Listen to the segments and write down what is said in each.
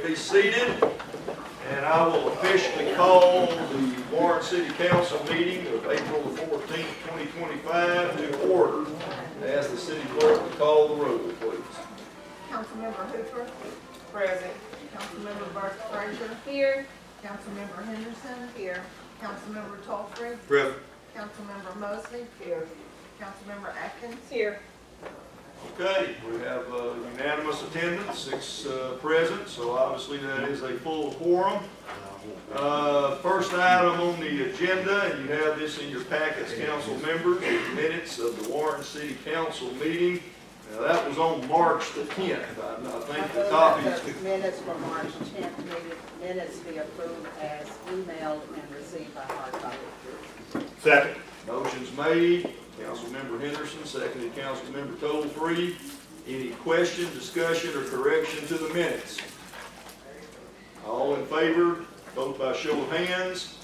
Be seated, and I will officially call the Warren City Council meeting of April the 14th, 2025 to order. Ask the city clerk to call the roll, please. Councilmember Hooper. Present. Councilmember Burke Frazier. Here. Councilmember Henderson. Here. Councilmember Tolfree. Present. Councilmember Mosley. Here. Councilmember Atkins. Here. Okay, we have unanimous attendance, 6 present, so obviously that is a full quorum. First item on the agenda, and you have this in your packets, council members, the minutes of the Warren City Council meeting. Now, that was on March the 10th. I think the copies. The minutes from March 10th, minutes be approved as emailed and received by hard copy. Second. Motion's made, Councilmember Henderson, seconded Councilmember Tolfree. Any question, discussion, or correction to the minutes? All in favor, vote by show of hands.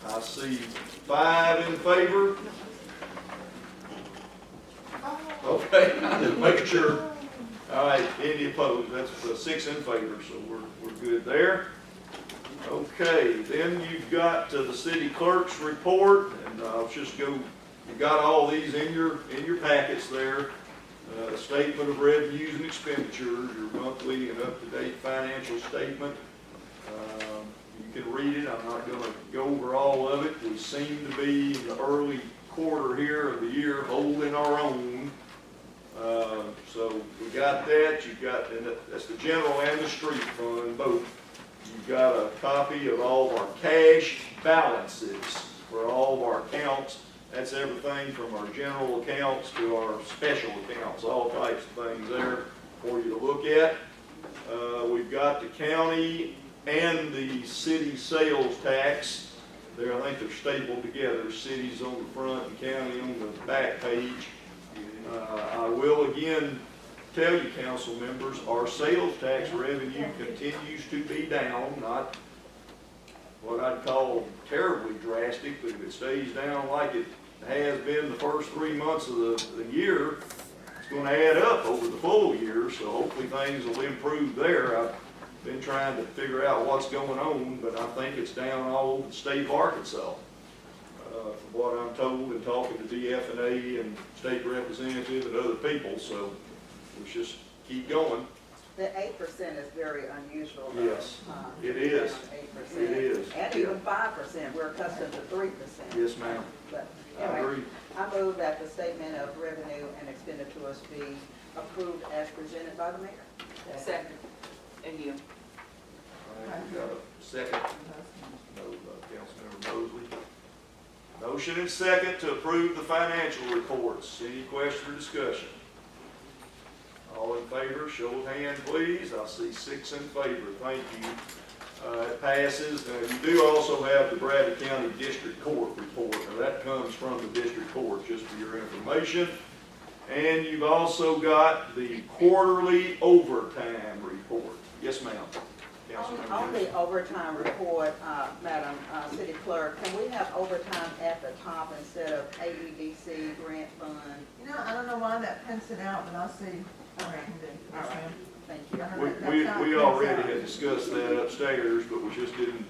I see 5 in favor. Okay, just making sure. All right, any opposed? That's 6 in favor, so we're good there. Okay, then you've got the city clerk's report, and I'll just go. You've got all these in your packets there. Statement of revenues and expenditures, your monthly and up-to-date financial statement. You can read it. I'm not going to go over all of it. We seem to be in the early quarter here of the year holding our own. So we got that. You've got, and that's the general and the street fund both. You've got a copy of all of our cash balances for all of our accounts. That's everything from our general accounts to our special accounts, all types of things there for you to look at. We've got the county and the city sales tax. There, I think they're stapled together. Cities on the front and county on the back page. I will again tell you, council members, our sales tax revenue continues to be down, not what I'd call terribly drastic, but if it stays down like it has been the first 3 months of the year, it's going to add up over the full year, so hopefully things will improve there. I've been trying to figure out what's going on, but I think it's down all over the state of Arkansas. From what I'm told and talking to DFNA and state representative and other people, so let's just keep going. The 8% is very unusual. Yes, it is. 8%. It is. And even 5%. We're accustomed to 3%. Yes, ma'am. But I anyway, agree. I move that the statement of revenue and expenditures be approved as presented by the mayor. Second. And you. All right, we got a second. No, Councilmember Mosley. Motion and second to approve the financial reports. Any question or discussion? All in favor, show of hand, please. I see 6 in favor. Thank you. It passes. Now, you do also have the Bradley County District Court report. Now, that comes from the District Court, just for your information. And you've also got the quarterly overtime report. Yes, ma'am. On the overtime report, Madam City Clerk, can we have overtime at the top instead of AEDC grant fund? You know, I don't know why that prints it out, but I'll see what I can do. Yes, ma'am. Thank you. We already had discussed that upstairs, but we just didn't,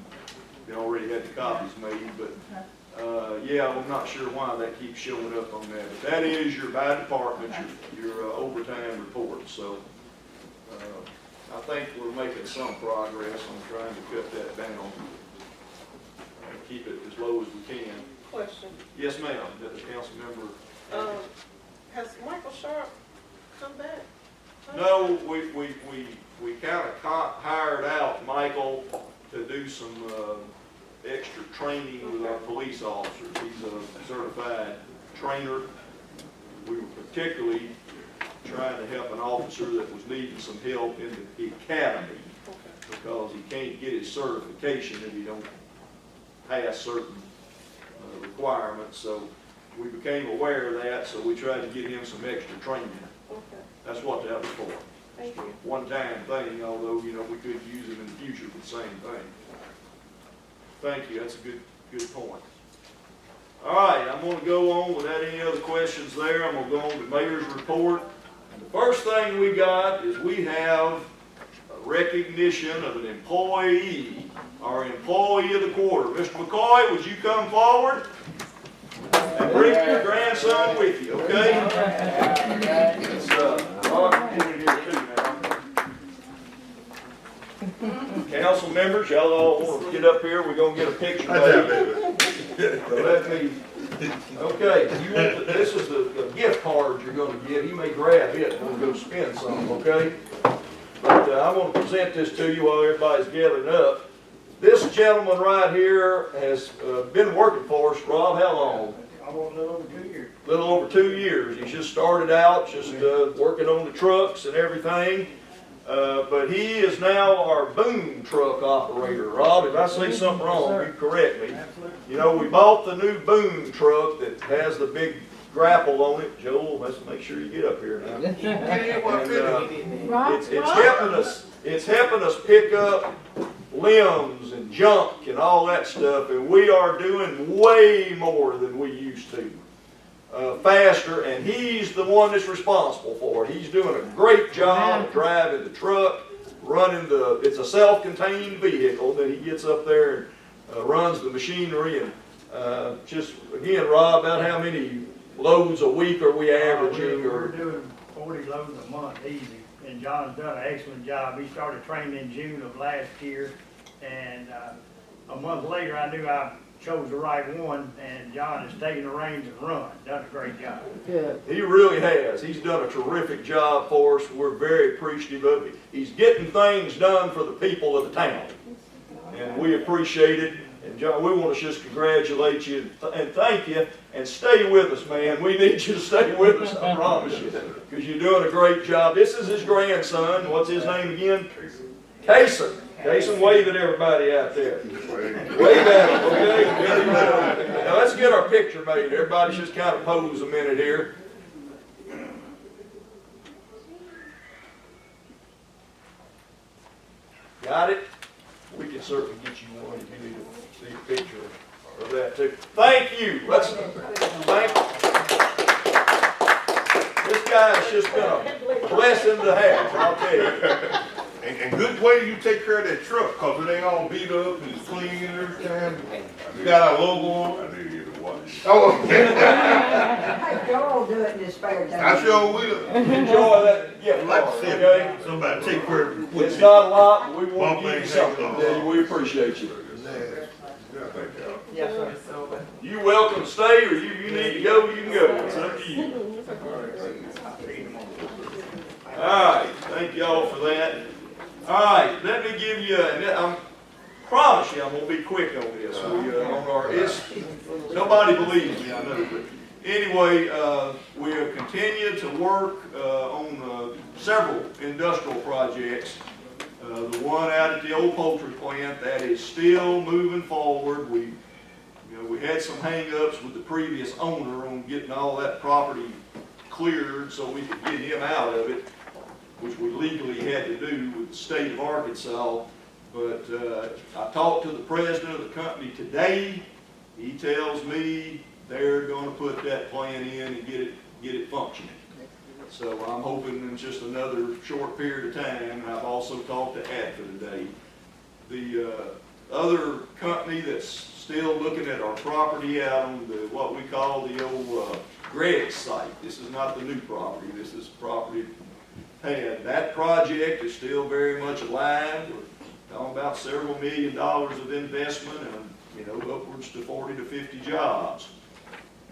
we already had the copies made, but, yeah, I'm not sure why that keeps showing up on that. But that is your, by department, your overtime report, so, I think we're making some progress on trying to cut that down. Keep it as low as we can. Question. Yes, ma'am, the council member. Has Michael Sharp come back? No, we kind of hired out Michael to do some extra training with our police officers. He's a certified trainer. We were particularly trying to help an officer that was needing some help in the academy because he can't get his certification if he don't pass certain requirements. So we became aware of that, so we tried to get him some extra training. Okay. That's what that was for. Thank you. One-time thing, although, you know, we could use it in the future for the same thing. Thank you, that's a good point. All right, I'm going to go on without any other questions there. I'm going to go on to the mayor's report. And the first thing we got is we have recognition of an employee, our employee of the quarter. Mr. McCoy, would you come forward? And bring your grandson with you, okay? It's, Rod, get in here too now. Council members, y'all all want to get up here, we're gonna get a picture made. So let me, okay, you want this is the gift card you're gonna get, he may grab it and we'll go spend some, okay? But I want to present this to you while everybody's gathering up. This gentleman right here has been working for us, Rob, how long? I want a little over 2 years. Little over 2 years. He's just started out, just working on the trucks and everything. But he is now our boom truck operator. Rob, if I say something wrong, you correct me. Absolutely. You know, we bought the new boom truck that has the big grapple on it. Joel, let's make sure you get up here now. It's helping us pick up limbs and junk and all that stuff, and we are doing way more than we used to. Faster, and he's the one that's responsible for it. He's doing a great job of driving the truck, running it's a self-contained vehicle that he gets up there and runs the machinery. And just again, Rob, about how many loads a week are we averaging? We're doing 40 loads a month easy, and John's done an excellent job. He started training in June of last year, and a month later I knew I chose the right one, and John has taken the reins and run. Done a great job. Good. He really has. He's done a terrific job for us. We're very appreciative of it. He's getting things done for the people of the town, and we appreciate it. And John, we want to just congratulate you and thank you, and stay with us, man. We need you to stay with us, I promise you, because you're doing a great job. This is his grandson. What's his name again? Kason. Kason, wave at everybody out there. Wave at him, okay? Now let's get our picture made. Everybody just kind of pose a minute here. Got it? We can certainly get you one if you need to see a picture of that too. Thank you. This guy has just been a blessing to have, I'll tell you. And good way you take care of that truck, cause it ain't all beat up and it's clean and everything. You got our logo on. I need you to watch. Oh, okay. Hey, Joel do it in his spare time. I sure will. Enjoy that gift Like I card, said, okay? somebody take care of it. It's not a lot, but we want to give you something today. We appreciate you. Yes, sir. You welcome to stay, or you need to go, you can go. It's up to you. All right, thank y'all for that. All right, let me give you, and I promise you I'm going to be quick on this. Nobody believes me, I know. But anyway, we have continued to work on several industrial projects. The one out at the old poultry plant, that is still moving forward. We had some hang-ups with the previous owner on getting all that property cleared so we could get him out of it, which we legally had to do with the state of Arkansas. But I talked to the president of the company today. He tells me they're going to put that plan in and get it functioning. So I'm hoping in just another short period of time. And I've also talked to ADFA today. The other company that's still looking at our property out on what we call the old Greg's site. This is not the new property. This is property had. That project is still very much alive. We're talking about several $1 million of investment and upwards to 40 to 50 jobs.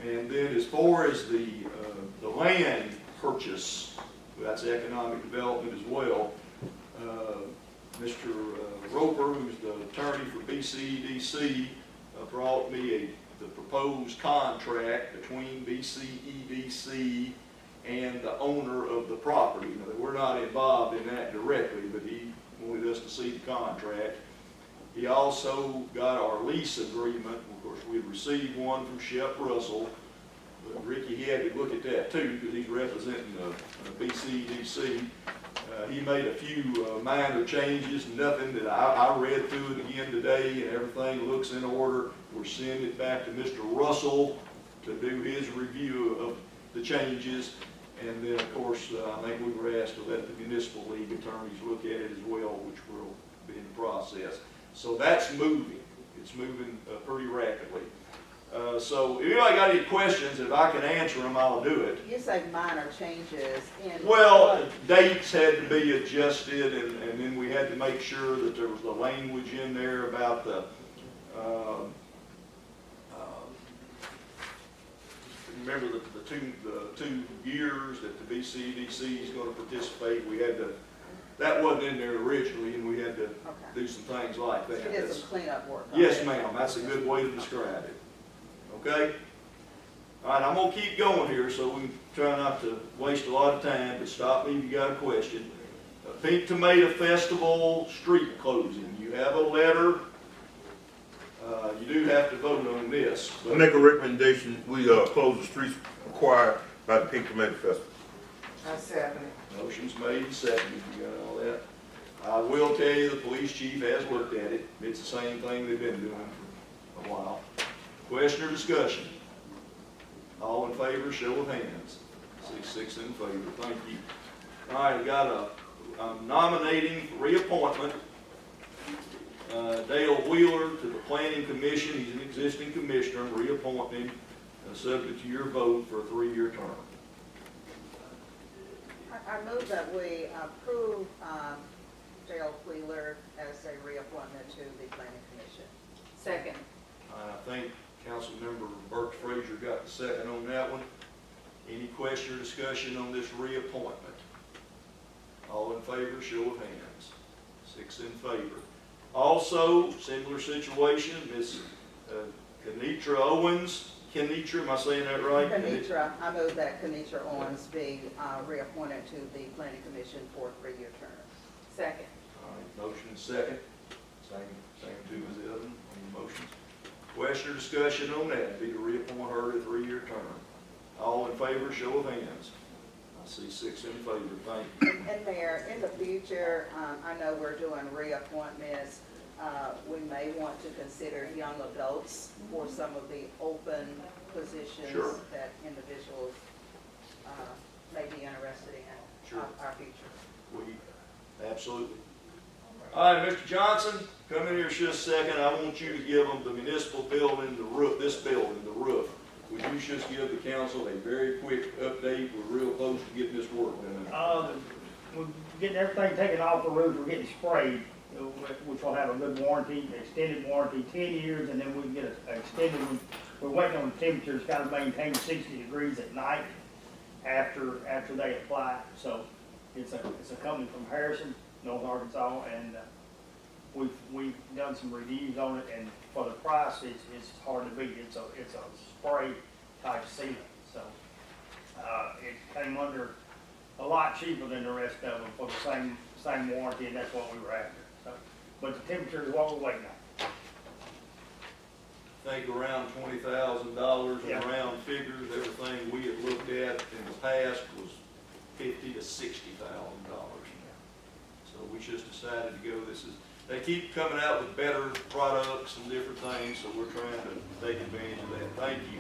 And then as far as the land purchase, that's economic development as well. Mr. Roper, who's the attorney for BCEDC, brought me the proposed contract between BCEDC and the owner of the property. Now, we're not involved in that directly, but he wanted us to see the contract. He also got our lease agreement. Of course, we had received one from Shep Russell, but Ricky, he had to look at that too because he's representing the BCEDC. He made a few minor changes, nothing that I read through it again today, and everything looks in order. We're sending it back to Mr. Russell to do his review of the changes. And then, of course, I think we were asked to let the municipal league attorneys look at it as well, which will be in the process. So that's moving. It's moving pretty rapidly. So if anybody got any questions, if I can answer them, I'll do it. You say minor changes in. Well, dates had to be adjusted, and then we had to make sure that there was the language in there about the, remember the two years that the BCDC is going to participate. We had to, that wasn't in there originally, and we had to Okay. do some things like So that. you did That's- some cleanup work. on Yes, it. ma'am, that's a good way to describe it. Okay? All right, I'm gonna keep going here, so we can try not to waste a lot of time, but stop me if you got a question. Pink Tomato Festival street closing, you have a letter. You do have to vote on this. I but- make a recommendation, we, close the streets required by the Pink Tomato Festival. I second it. Motion's made and seconded, you got all that. I will tell you, the police chief has looked at it, it's the same thing they've been doing for a while. Question or discussion? All in favor, show of hands. Six in favor, thank you. All right, I got I'm nominating for reappointment, Dale Wheeler to the Planning Commission. He's an existing commissioner. I'm reappointing him, subject to your vote for a 3-year term. I move that we approve Dale Wheeler as a reappointment to the planning commission. Second. I think Councilmember Burke Frazier got the second on that one. Any question or discussion on this reappointment? All in favor, show of hands. 6 in favor. Also, similar situation, Ms. Kenitra Owens. Kenitra, am I saying that right? Kenitra, I move that Kenitra Owens be reappointed to the planning commission for a 3-year term. Second. All right, motion and second. Same two as the other one on the motions. Question or discussion on that, be to reappoint her to a 3-year term. All in favor, show of hands. I see 6 in favor, thank you. And Mayor, in the future, I know we're doing reappointments. We may want to consider young adults for some of the open positions Sure. that individuals may be interested in Sure. our future. Absolutely. All right, Mr. Johnson, come in here just a second. I want you to give them the municipal building, the roof, this building, the roof. Would you just give the council a very quick update? We're real close to getting this work done. We're getting everything taken off the roof, we're getting sprayed, which will have a good warranty, extended warranty, 10 years, and then we can get an extended one. We're waiting on the temperatures kind of maintain 60 degrees at night after they apply. So it's a company from Harrison, North Arkansas, and we've done some reviews on it, and for the price, it's hard to beat. It's a spray type sealant, so it came under a lot cheaper than the rest of them for the same warranty, and that's what we were after. So, but the temperature is what we're waiting on. I think around $20,000 Yeah. in round figures. Everything we had looked at in the past was $50,000 to $60,000. So we just decided to go. They keep coming out with better products and different things, so we're trying to take advantage of that. Thank you.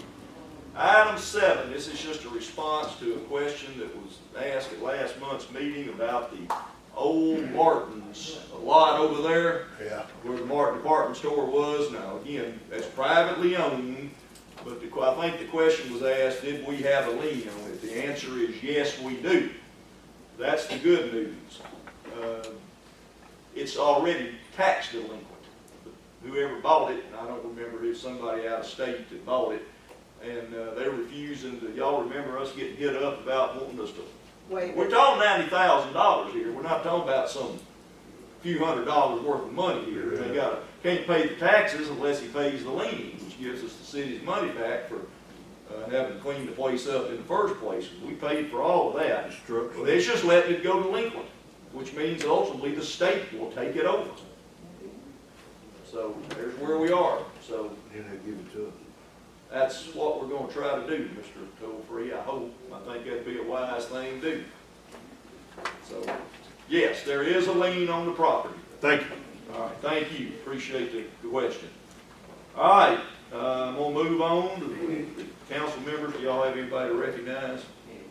Item 7, this is just a response to a question that was asked at last month's meeting about the old Martin's lot over there. Yeah. Where the Martin department store was. Now, again, that's privately owned, but I think the question was asked, did we have a lien on it? The answer is yes, we do. That's the good news. It's already tax delinquent. Whoever bought it, and I don't remember, it was somebody out of state that bought it, and they're refusing to, y'all remember us getting hit up about wanting us to, Wait, we're talking $90,000 here. We're not talking about some few $100s worth of money here. They can't pay the taxes unless he pays the lien, which gives us the city's money back for having to clean the place up in the first place. We paid for all of that. Well, it's just letting it go delinquent, which means ultimately the state will take it over. So there's where we are. So Then they give it to us. that's what we're going to try to do, Mr. Toll-Free, I hope. I think that'd be a wise thing to do. So, yes, there is a lien on the property. Thank you. All right, thank you. Appreciate the question. All right, I'm going to move on to the council members. Do y'all have anybody to recognize?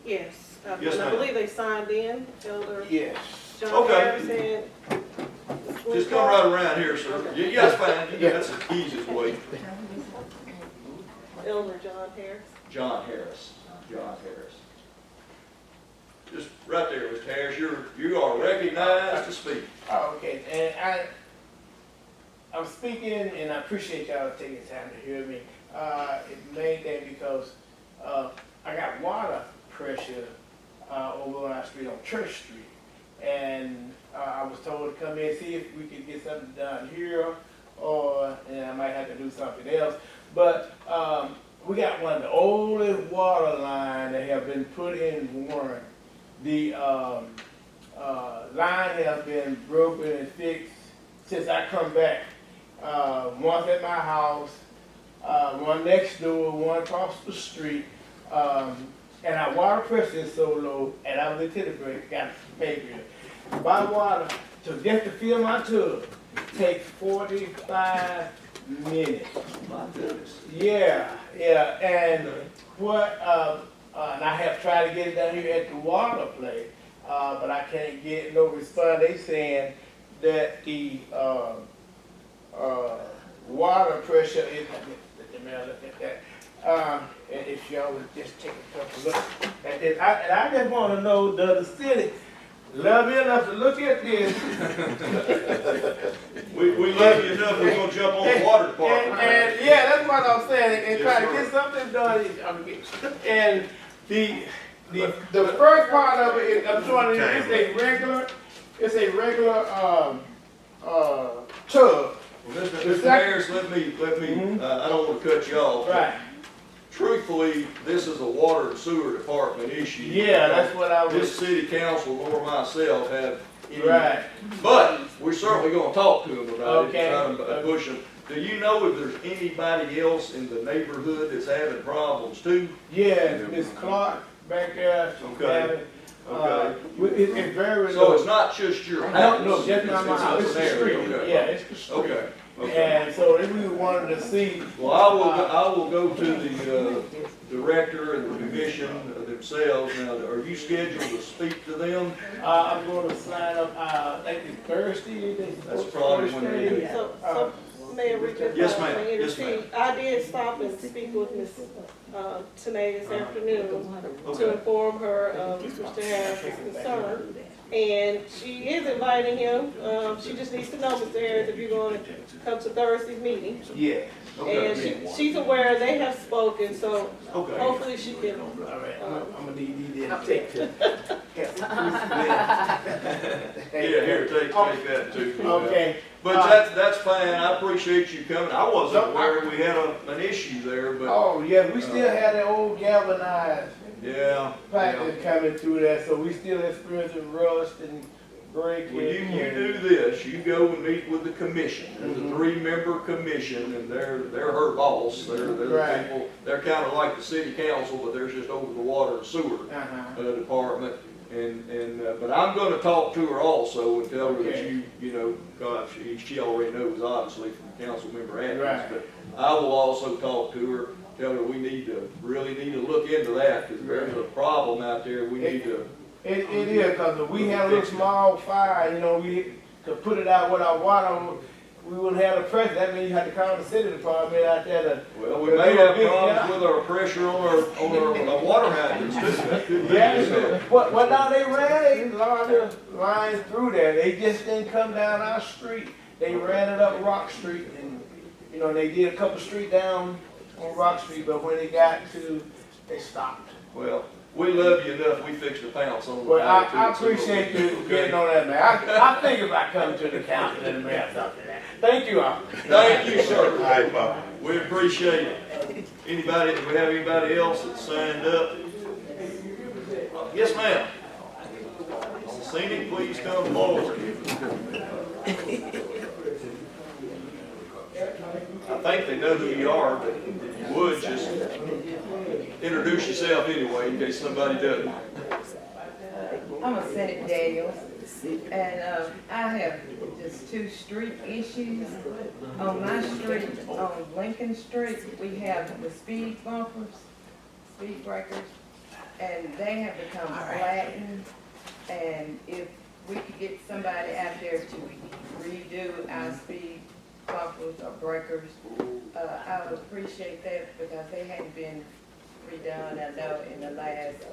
Yes, Yes, and I ma'am. believe they signed in, Elder Yes. John Okay. Harrison. Just come right around here, sir. Yeah, that's fine. That's the easiest way. Elder John Harris. John Harris. John Harris. Just right there, Mr. Harris, you are recognized to speak. Oh, okay, and I'm speaking, and I appreciate y'all taking time to hear me. It made that because, I got water pressure, over on our street on Church Street. And, I was told to come in and see if we could get something done here, and I might have to do something else. But, we got one of the oldest water lines that have been put in Warren. The, line has been broken and fixed since I come back. Once at my house, one next door, one across the street. And our water pressure is so low, and I was in Tennessee, got maybe. My water, just to fill my tub, takes 45 minutes. My goodness. Yeah, and what, and I have tried to get it down here at the water place, but I can't get no response. They saying that the, water pressure is, let me look at that. And if y'all would just take a couple look at this, and I just wanna know, does the city love me enough to look at this? We love you enough, we're gonna jump on the water department. And yeah, that's what I'm saying, and Yes, try to sir. get something done. And the first part of it is, I'm showing you, it's a regular tub. Well, Mr. Harris, let me, I don't wanna cut you off. but Right. Truthfully, this is a water and sewer department issue. Yeah, that's what I This was, city council nor myself have any. right. But we're certainly gonna talk to them about it, Okay. and try to push them. Do you know if there's anybody else in the neighborhood that's having problems too? Yeah, Miss Clark back there. she's Okay. having, Okay. It's very So low. it's not just your I house? don't know, just not my It's house, it's an the street, area, okay. yeah, it's the street. Okay, okay. And so if we wanted to see, Well, I will go to the, director and the commission themselves. Now, are you scheduled to speak to them? I'm gonna sign up, I think it's Thursday. That's probably when they do. So Mayor Richard. Yes, ma'am. Yes, ma'am. I did stop and speak with Ms. Tanay this afternoon to Okay. inform her of Mr. Harris's concern. And she is inviting him, she just needs to know, Mr. Harris, if you're going to come to Thursday's meeting. Yeah, Okay. And she's aware they have spoken, so Okay. hopefully she can. all right, I'm gonna need you to take the. Yeah, here, take that too. Okay. But that's fine, I appreciate you coming. I wasn't aware we had an issue there, but, Oh, yeah, we still had that old galvanized yeah. pipe yeah. that's coming through there, so we still experiencing rust and breaking. Well, you do this, you go and meet with the commission, there's a Mhm. 3-member commission, and they're her boss, they're the Right. people, they're kind of like the city council, but they're just over the water and sewer Uh-huh. department. But I'm gonna talk to her also and tell her that Okay. you know, gosh, she already knows obviously from council member Atkins, Right. but I will also talk to her, tell her we really need to look into that, because there's a problem out there, we need to. It is, cause if we had a little small fire, you know, we could put it out with our water, we wouldn't have the pressure, that means you have to call the city department out there to. Well, we may have problems with our pressure on our water hydrants too, that could be. Yeah, so. well, now they ran a larger line through there, they just didn't come down our street, they ran it up Rock Street, and, you know, they did a couple street down on Rock Street, but when they got to, they stopped. Well, we love you enough, we fixed the pounce on the. Well, I matter, too, so- appreciate you Okay. getting on that, man, I think if I come to the council and the mayor, something that, thank you all. Thank you, sir. All right, Bob. We appreciate it. Anybody, do we have anybody else that signed up? Yes, ma'am. Scenic, please come forward. I think they know who you are, but if you would, just introduce yourself anyway, in case somebody doesn't. I'm a Senate Daniels, and I have just 2 street issues. On my street, on Lincoln Street, we have the speed bumpers, speed breakers, and they have become flattened. And if we could get somebody out there to redo our speed bumpers or breakers, I would appreciate that because they hadn't been redone, I know, in the last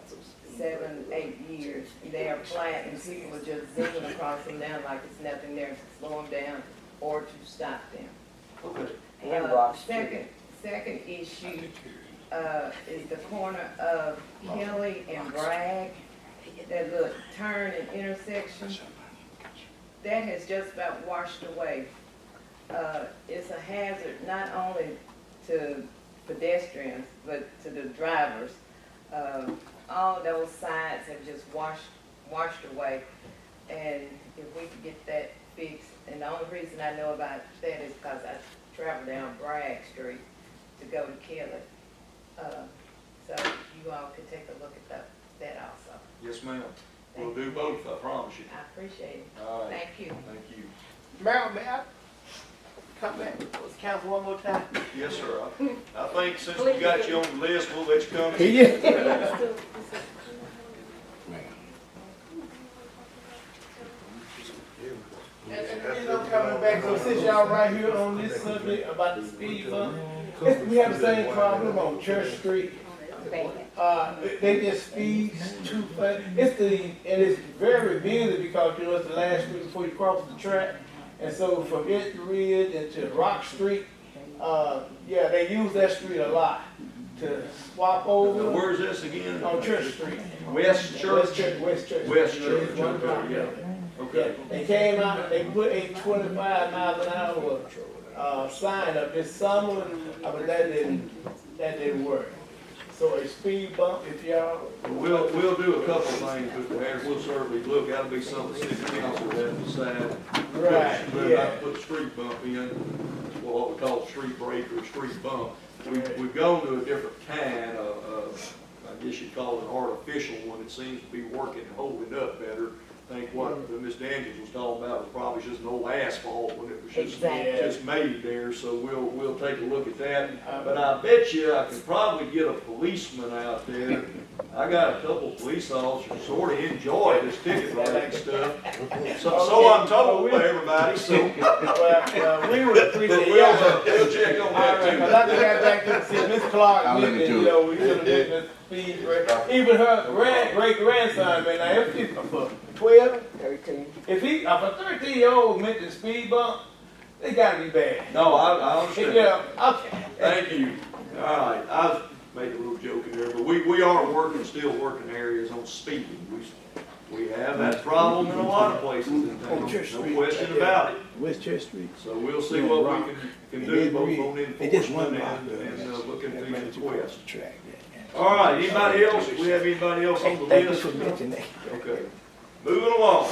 7, 8 years. They are flat and people are just zipping across them now like it's nothing there to slow them down or to stop them. Okay. Second issue, is the corner of Kelly and Bragg, that little turn and intersection. That has just about washed away. It's a hazard not only to pedestrians, but to the drivers. All those sides have just washed away. And if we could get that fixed, and the only reason I know about that is because I travel down Bragg Street to go to Kelly. So you all could take a look at that also. Yes, ma'am. We'll do both, I promise you. I appreciate it. All right. Thank you. Thank you. Marilyn, may I come back to this council one more time? Yes, sir. I think since we got you on the list, we'll let you come. And you know, coming back, so since y'all right here on this subject about the speed bump, we have the same problem on Church Street. They just speed too fast. It's very busy because, you know, it's the last street before you cross the track. And so from it Ridge into Rock Street, yeah, they use that street a lot to swap Now, over where's this again? on Church Street. West Church? West Church. West Church, One block. okay, yeah. Okay. They came out and they put a 25 miles an hour sign up this summer, but that didn't work. So a speed bump, if y'all. We'll do a couple of things with the mayor. We'll certainly look, that'll be something the city council will have to decide. Right, Whether or yeah. not to put a street bump in, what we call a street break or a street bump. We've gone to a different kind of, I guess you'd call it an artificial one. It seems to be working and holding up better. I think what Ms. Daniels was talking about was probably just an old asphalt when it was just made there, so we'll take a look at that. But I bet you I could probably get a policeman out there. I got a couple police officers sort of enjoy this ticket writing stuff. So I'm told by everybody, so. Well, we would But appreciate y'all. we'll check on All right, that because I just got back to see Miss Clark, I'll look mentioned, into you know, we should have mentioned the speed break. Even her great-grandson, man, now if he's for 12, 13. If a 13-year-old mentioned speed bump, they gotta be bad. No, I understand. Yeah, okay. Thank you. All right, I was making a little joke in there, but we are still working areas on speeding. We have that problem in a lot of places in town, no question about it. West Church Street. So we'll see what we can do both on enforcement and looking at these requests. All right, anybody else? We have anybody else on the list? Okay. Moving along.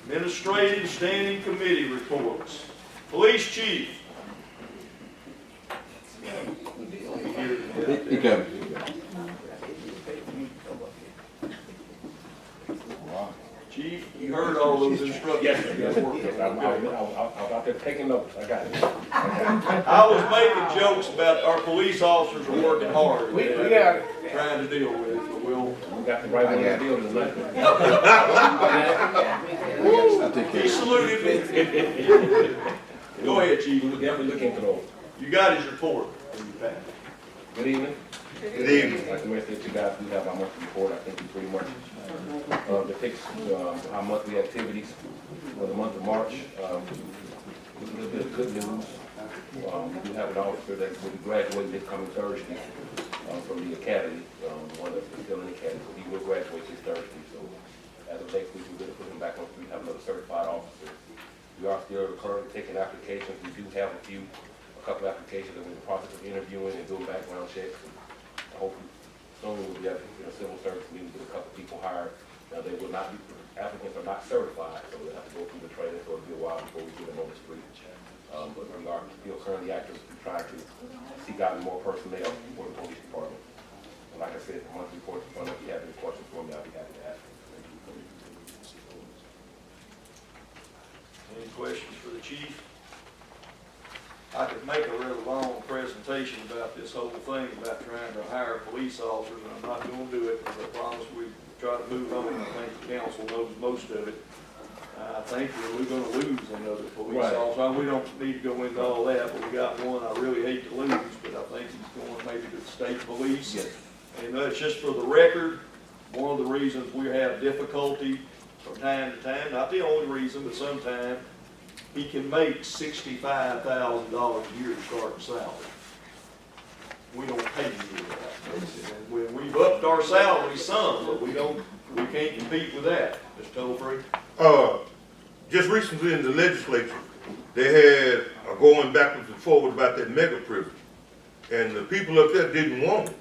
Administrative Standing Committee reports. Police Chief. He come. Chief, you heard all those instructions. Yes, sir. Yes, sir. I'm out there taking notes. I got it. I was making jokes about our police officers are working hard. We got it. Trying to deal with it, but we'll. We got the right one to deal tonight. He saluted me. Go ahead, Chief. We'll definitely look into those. You got his report. Good evening. Good evening. Like the rest of you guys, we have our monthly report. I think we pretty much depicts our monthly activities for the month of March. A little bit of good news. We do have an officer that will be graduating this coming Thursday from the academy, one that's still in the academy. So he will graduate this Thursday. So as of next week, we're going to put him back on. We have another certified officer. We are still currently taking applications. We do have a couple applications that we're in the process of interviewing and doing background checks. Hopefully, soon we'll be at a civil service meeting with a couple people hired. Now, they will not be, applicants are not certified, so we'll have to go through the training, so it'll be a while before we get them on the street. But we are still currently actively trying to seek out more personnel for the police department. And like I said, the monthly report is fun. If you have any questions for me, I'll be happy to ask. Any questions for the chief? I could make a really long presentation about this whole thing, about trying to hire police officers, and I'm not gonna do it, because I promise we try to move on. I think the council knows most of it. I think we're gonna lose another police Right. officer. We don't need to go into all that, but we got one I really hate to lose, but I think he's going maybe to the state police. Yes. And that's just for the record, one of the reasons we have difficulty from time to time, not the only reason, but sometimes, he can make $65,000 a year starting salary. We don't pay him that. And when we've upped our salary some, but we can't compete with that, Mr. Tolfree. Just recently in the legislature, they had a going backwards and forward about that mega prison. And the people up there didn't want it.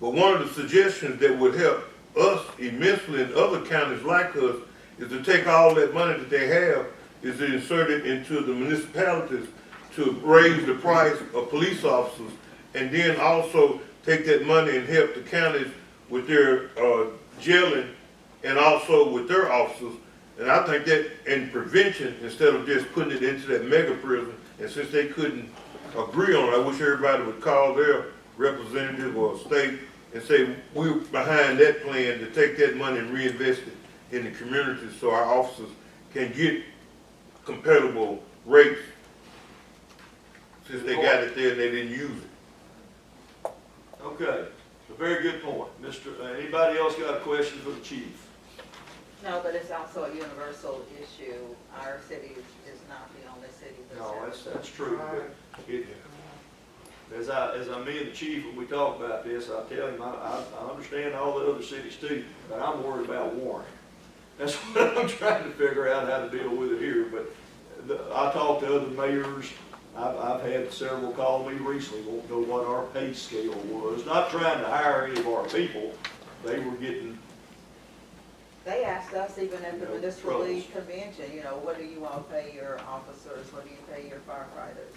But one of the suggestions that would help us immensely in other counties like us is to take all that money that they have, is to insert it into the municipalities to raise the price of police officers, and then also take that money and help the counties with their jailing and also with their officers. And I think that in prevention, instead of just putting it into that mega prison, and since they couldn't agree on it, I wish everybody would call their representative or state and say, we're behind that plan to take that money and reinvest it in the community so our officers can get comparable rates, since they got it there and they didn't use it. Okay, a very good point. Anybody else got a question for the chief? No, but it's also a universal issue. Our city is not the only city that's. No, that's true. But as I me and the chief, when we talk about this, I tell him, I understand all the other cities too, but I'm worried about Warren. That's what I'm trying to figure out how to deal with it here. But I talked to other mayors. I've had several call me recently, won't know what our pay scale was. Not trying to hire any of our people. They were getting. They asked us even at the municipal league troubles. convention, what do you all pay your officers? What do you pay your firefighters?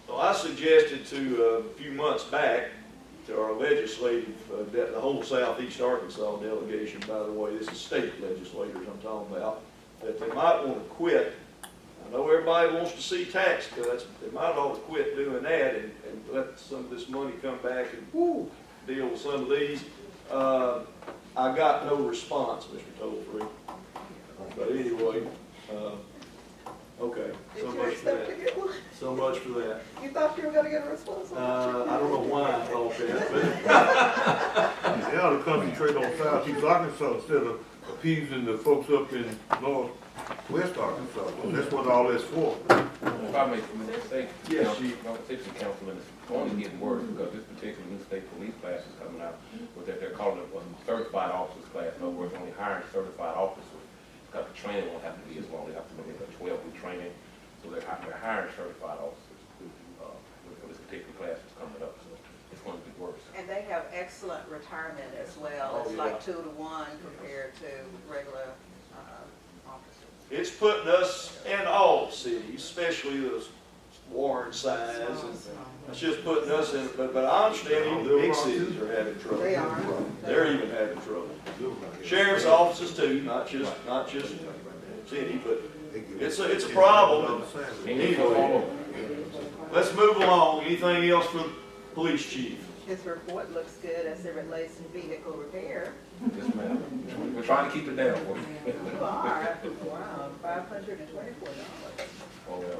So I suggested to, a few months back, to our legislative, the whole Southeast Arkansas delegation, by the way, this is state legislators I'm talking about, that they might want to quit. I know everybody wants to see tax cuts, but they might ought to quit doing that and let some of this money come back and deal with some of these. I got no response, Mr. Tolfree. But anyway, okay, so much for that. So much for that. You thought you were gonna get a response? I don't know why I thought that, but They ought to concentrate on Southeast Arkansas instead of appeasing the folks up in Northwest Arkansas. That's what all that's for. If I may mistake, Yes, City Councilman, it's only getting worse because this particular new state police class is coming out, with that they're calling it a certified officers class. In other words, only hiring certified officers, because the training won't have to be as long. They have to be a 12-week training, so they're hiring certified officers for this particular class that's coming up. So it's going to get worse. And they have excellent retirement as well. Oh, It's yeah. like 2 to 1 compared to regular officers. it's putting us in all cities, especially the Warren size, and it's just putting us in, but I understand even the big cities are having trouble. They are. They're even having trouble. Sheriff's offices too, not just city, but it's a problem. Anyway, let's move along. Anything else for the police chief? His report looks good as it relates to vehicle repair. Yes, ma'am. We're trying to keep it down. You are, wow, $524. Oh, yeah.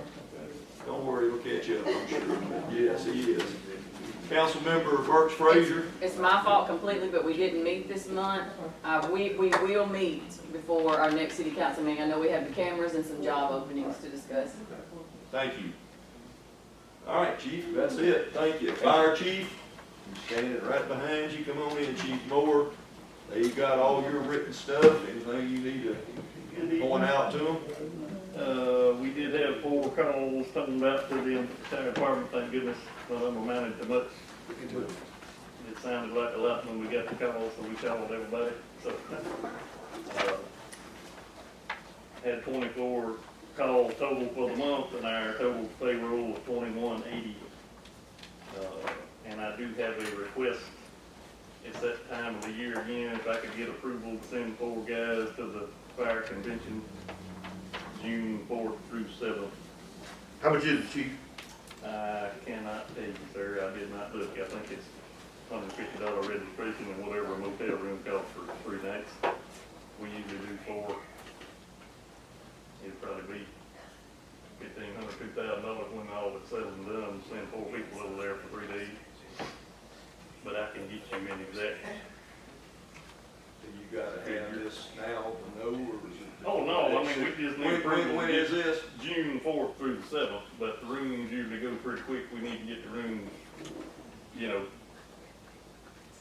Don't worry, we'll catch up, I'm sure. Yes, he is. Councilmember Burks Frazier. It's my fault completely, but we didn't meet this month. We will meet before our next city council meeting. I know we have the cameras and some job openings to discuss. Thank you. All right, chief, that's it. Thank you. Fire chief, he's standing right behind you. Come on in, Chief Moore. There you got all your written stuff. Anything you need to point out to them? We did have 4 calls talking about to the entire department, thank goodness, none of them amounted to much. It sounded like a lot when we got the call, so we called everybody, so. Had 24 calls total for the month, and our total payroll was 2180. And I do have a request, it's that time of the year again, if I could get approval to send 4 guys to the fire convention, June 4th through 7th. How much is it, chief? you, sir, I did not look, I think it's $150 registration and whatever a motel room costs for 3 nights. We usually do 4. It'd probably be $1,500, $2,000 when all is said and done, send 4 people over there for 3 days. But I can get you in exact. Do you gotta have this now to know, or is it? Oh, no, I mean, we just need approval. When is this? June 4th through the 7th, but the rooms usually go pretty quick. We need to get the rooms, you know,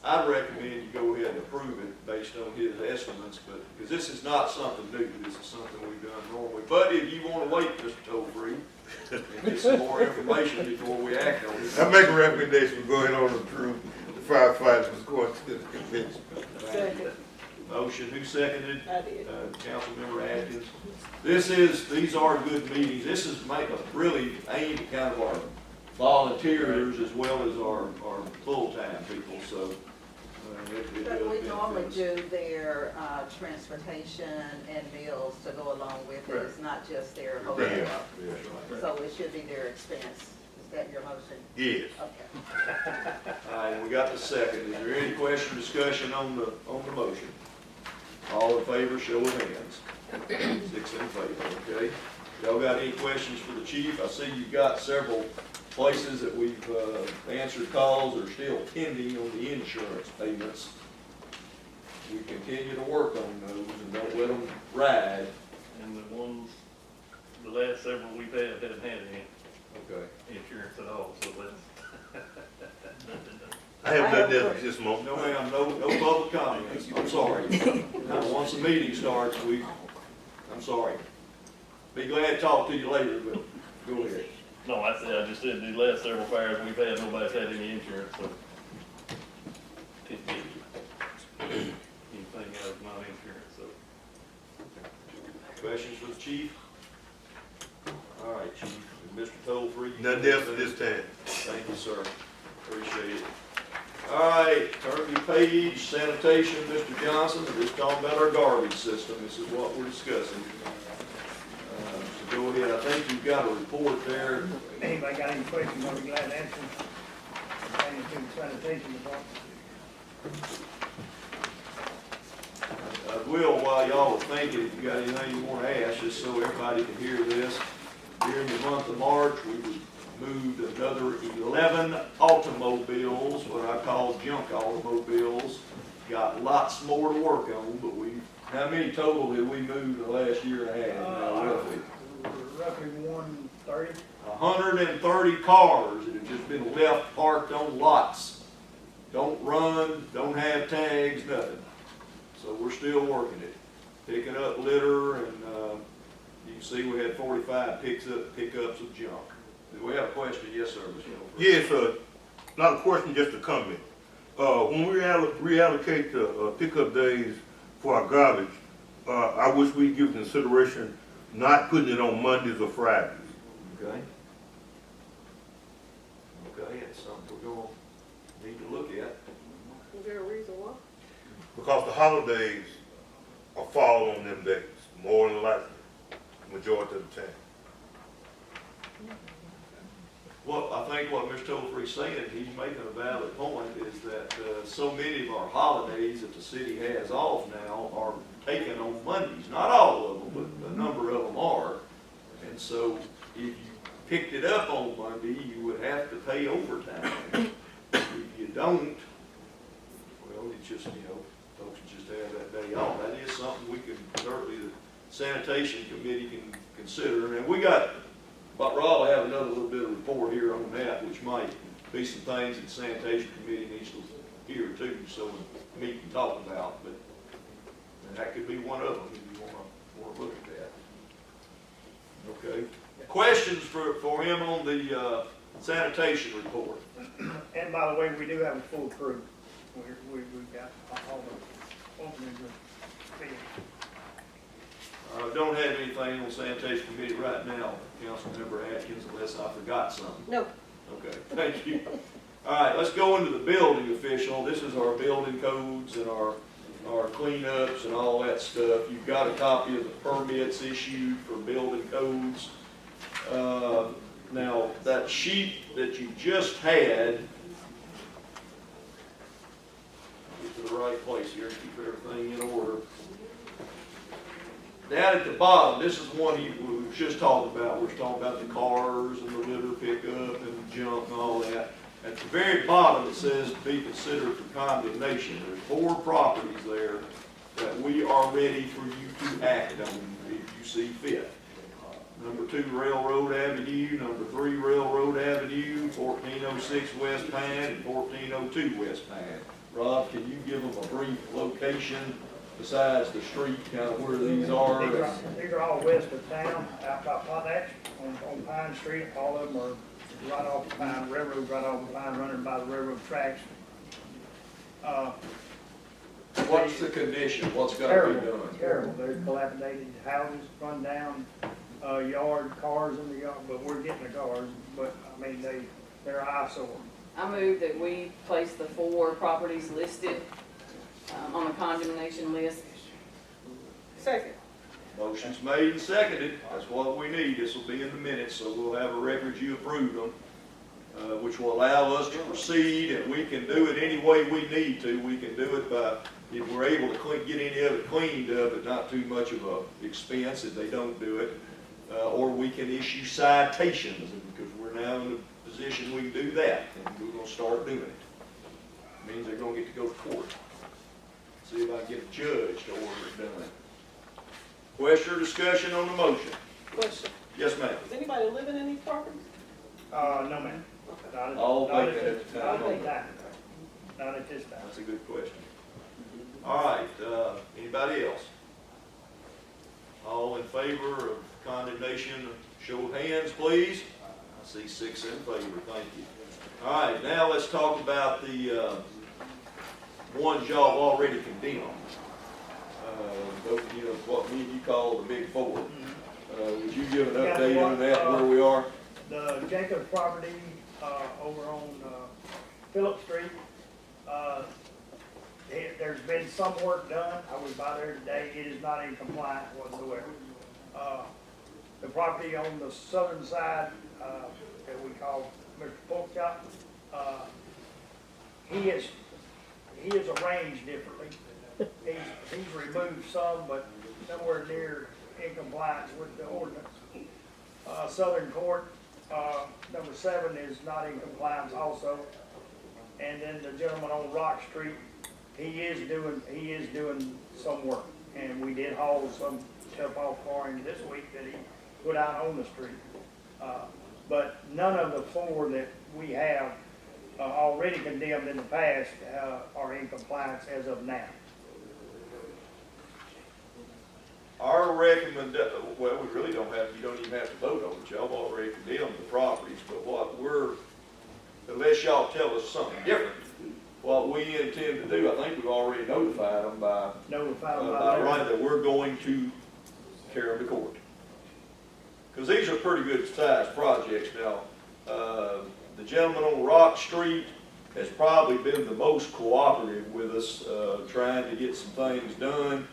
I'd recommend you go ahead and approve it based on his estimates, but, because this is not something new, this is something we've done normally. But if you wanna wait, Mr. Tollfree, and get some more information before we act on it. I make a recommendation, we go ahead on and approve the firefighters going to the convention. Second, Motion, who seconded? I did. Councilmember Atkins. These are good meetings. This is really aimed at kind of our volunteers as well as our full-time people, so. But we normally do their transportation and meals to go along with it. It's not just their hotel. Yeah. So it should be their expense. Is that your motion? Yes. Okay. All right, we got the second. Is there any question or discussion on the motion? All in favor, show of hands. 6 in favor, okay? Y'all got any questions for the chief? I see you've got several places that we've answered calls or still pending on the insurance payments. We continue to work on those and don't let them ride. and the ones, the last several we've had haven't had any Okay. insurance at all, so that's. I have nothing else at this moment. No, ma'am, no public comments. I'm sorry. Now, once the meeting starts, I'm sorry. Be glad to talk to you later, but go ahead. No, I just said the last several fires we've had, nobody's had any insurance, so. Anything out of non-insurance, so. Questions for the chief? All right, chief. Mr. Tollfree. Nothing else at this time. Thank you, sir. Appreciate it. All right, turn your page, sanitation, Mr. Johnson, we're just talking about our garbage system. This is what we're discussing. So go ahead, I think you've got a report there. Anybody got any questions, I'll be glad to answer. Pertaining to the sanitation department. I will, while y'all are thinking, if you got anything you want to ask, just so everybody can hear this. During the month of March, we moved another 11 automobiles, what I call junk automobiles. Got lots more to work on, but how many total did we move in the last year and a half now, roughly? Roughly 130. 130 cars that have just been left parked on lots. Don't run, don't have tags, nothing. So we're still working it. Picking up litter, and you can see we had 45 pickups of junk. Do we have a question? Yes, sir, Mr. Milford. Yes, not a question, just a comment. When we reallocate the pickup days for our garbage, I wish we'd give consideration not putting it on Mondays or Fridays. Okay. Okay, it's something we're going to need to look at. Is there a reason why? Because the holidays fall on them days, more than likely, majority of the time. Well, I think what Mr. Tollfree's saying, he's making a valid point, is that so many of our holidays that the city has off now are taken on Mondays. Not all of them, but a number of them are. And so if you picked it up on Monday, you would have to pay overtime. If you don't, well, it's just, folks just have that day off. That is something we can, certainly the sanitation committee can consider. And we got, but Rob will have another little bit of report here on that, which might be some things that the sanitation committee needs to hear too, so we meet and talk about. But and that could be one of them if you want to look at that. Okay. Questions for him on the sanitation report? And by the way, we do have a full crew. We've got all the openings filled. Don't have anything on sanitation committee right now, Councilmember Atkins, unless I forgot something. No. Okay, thank you. All right, let's go into the building official. This is our building codes and our cleanups and all that stuff. You've got a copy of the permits issued for building codes. Now, that sheet that you just had, get to the right place here, keep everything in order. Down at the bottom, this is one we was just talking about. We're talking about the cars and the litter pickup and junk and all that. At the very bottom, it says to be considered for condemnation. There's 4 properties there that we are ready for you to act on if you see fit. Number 2, Railroad Avenue. Number 3, Railroad Avenue, 1406 West Pine, and 1402 West Pine. Rob, can you give them a brief location besides the street, kind of where these are? These are all west of town, out by Potash, on Pine Street. All of them are right off the Pine Railroad, right off the Pine, running by the railroad tracks. What's the condition? What's got to be Terrible, done? terrible. There's dilapidated houses, run down, yard, cars in the yard, but we're getting the cars. But, I mean, they're an eyesore. I move that we place the 4 properties listed on the condemnation list. Second. Motion's made and seconded. That's what we need. This will be in the minutes, so we'll have a record you approved them, which will allow us to proceed, and we can do it any way we need to. We can do it by, if we're able to get any of it cleaned up at not too much of a expense if they don't do it, or we can issue citations, because we're now in a position we can do that, and we're going to start doing it. Means they're going to get to go to court. See if I can get a judge to order it done. Question or discussion on the motion? Question. Yes, ma'am. Is anybody living in these properties? No, ma'am. Not at- All not vacant at the time. Not at this time. Not at this time. That's a good question. All right, anybody else? All in favor of condemnation, show of hands, please. I see 6 in favor, thank you. All right, now let's talk about the ones y'all already condemned. Those, you know, what me and you call the big 4. Would you give an update on that, where we are? The Jacobs property, over on, Phillip Street, there's been some work done. I was by there today. It is not in compliance whatsoever. The property on the southern side, that we call Mr. Porkchop, he is arranged differently. He's removed some, but nowhere near in compliance with the ordinance. Southern Court, number 7 is not in compliance also. And then the gentleman on Rock Street, he is doing some work. And we did haul some stuff off for him this week that he put out on the street. But none of the 4 that we have already condemned in the past are in compliance as of now. Our recommendation, well, we really don't have, you don't even have to vote on it. Y'all already condemned the properties, but what we're, unless y'all tell us something different, what we intend to do, I think we've already notified them by right that we're going to carry them to court. Because these are pretty good sized projects now. The gentleman on Rock Street has probably been the most cooperative with us, trying to get some things done.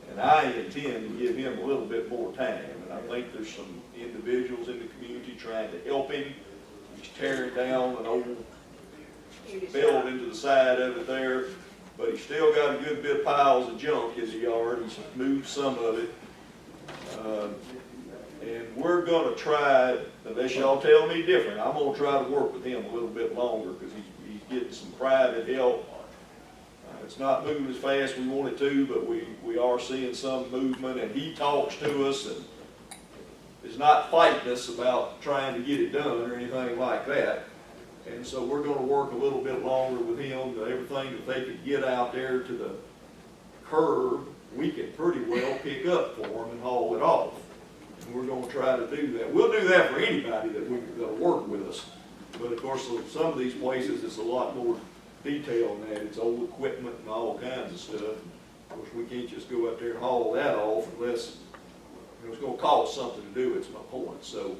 And I intend to give him a little bit more time. And I think there's some individuals in the community trying to help him. He's tearing down an old building to the side of it there, but he's still got a good bit of piles of junk in the yard. He's moved some of it. And we're gonna try, unless y'all tell me different, I'm gonna try to work with him a little bit longer, because he's getting some private help. It's not moving as fast as we want it to, but we are seeing some movement, and he talks to us and is not fighting us about trying to get it done or anything like that. And so we're gonna work a little bit longer with him, to everything that they could get out there to the curb, we can pretty well pick up for them and haul it off. And we're gonna try to do that. We'll do that for anybody that'll work with us. But of course, some of these places, it's a lot more detail than that. It's old equipment and all kinds of stuff. Of course, we can't just go out there and haul that off unless, you know, it's gonna cost something to do, it's my point. So,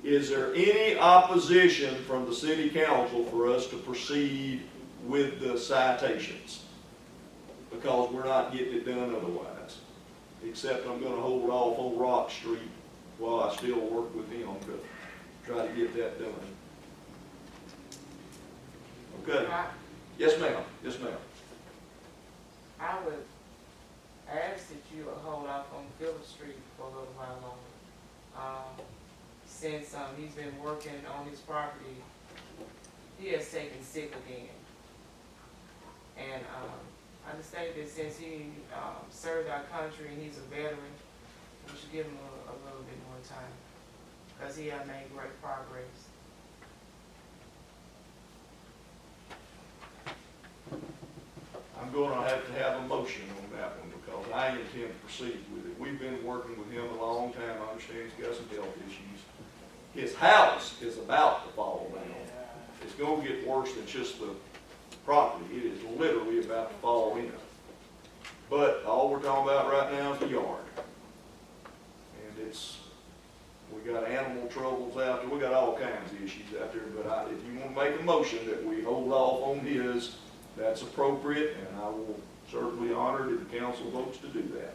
is there any opposition from the city council for us to proceed with the citations? Because we're not getting it done otherwise. Except I'm gonna hold off on Rock Street while I still work with him to try try to get that done. Okay, I, yes, ma'am, yes, ma'am. I would ask that you would hold off on Phillip Street for a little while longer. Since, he's been working on his property, he has taken sick again. And, I just think that since he, served our country and he's a veteran, we should give him a little bit more time, because he has made great progress. I'm gonna have to have a motion on that one because I intend to proceed with it. We've been working with him a long time. I understand he's got some health issues. His house is about to fall down. It's gonna get worse than just the property. It is literally about to fall in. But all we're talking about right now is the yard. And we got animal troubles out there. We got all kinds of issues out there. But if you wanna make a motion that we hold off on his, that's appropriate, and I will certainly honor it if the council votes to do that.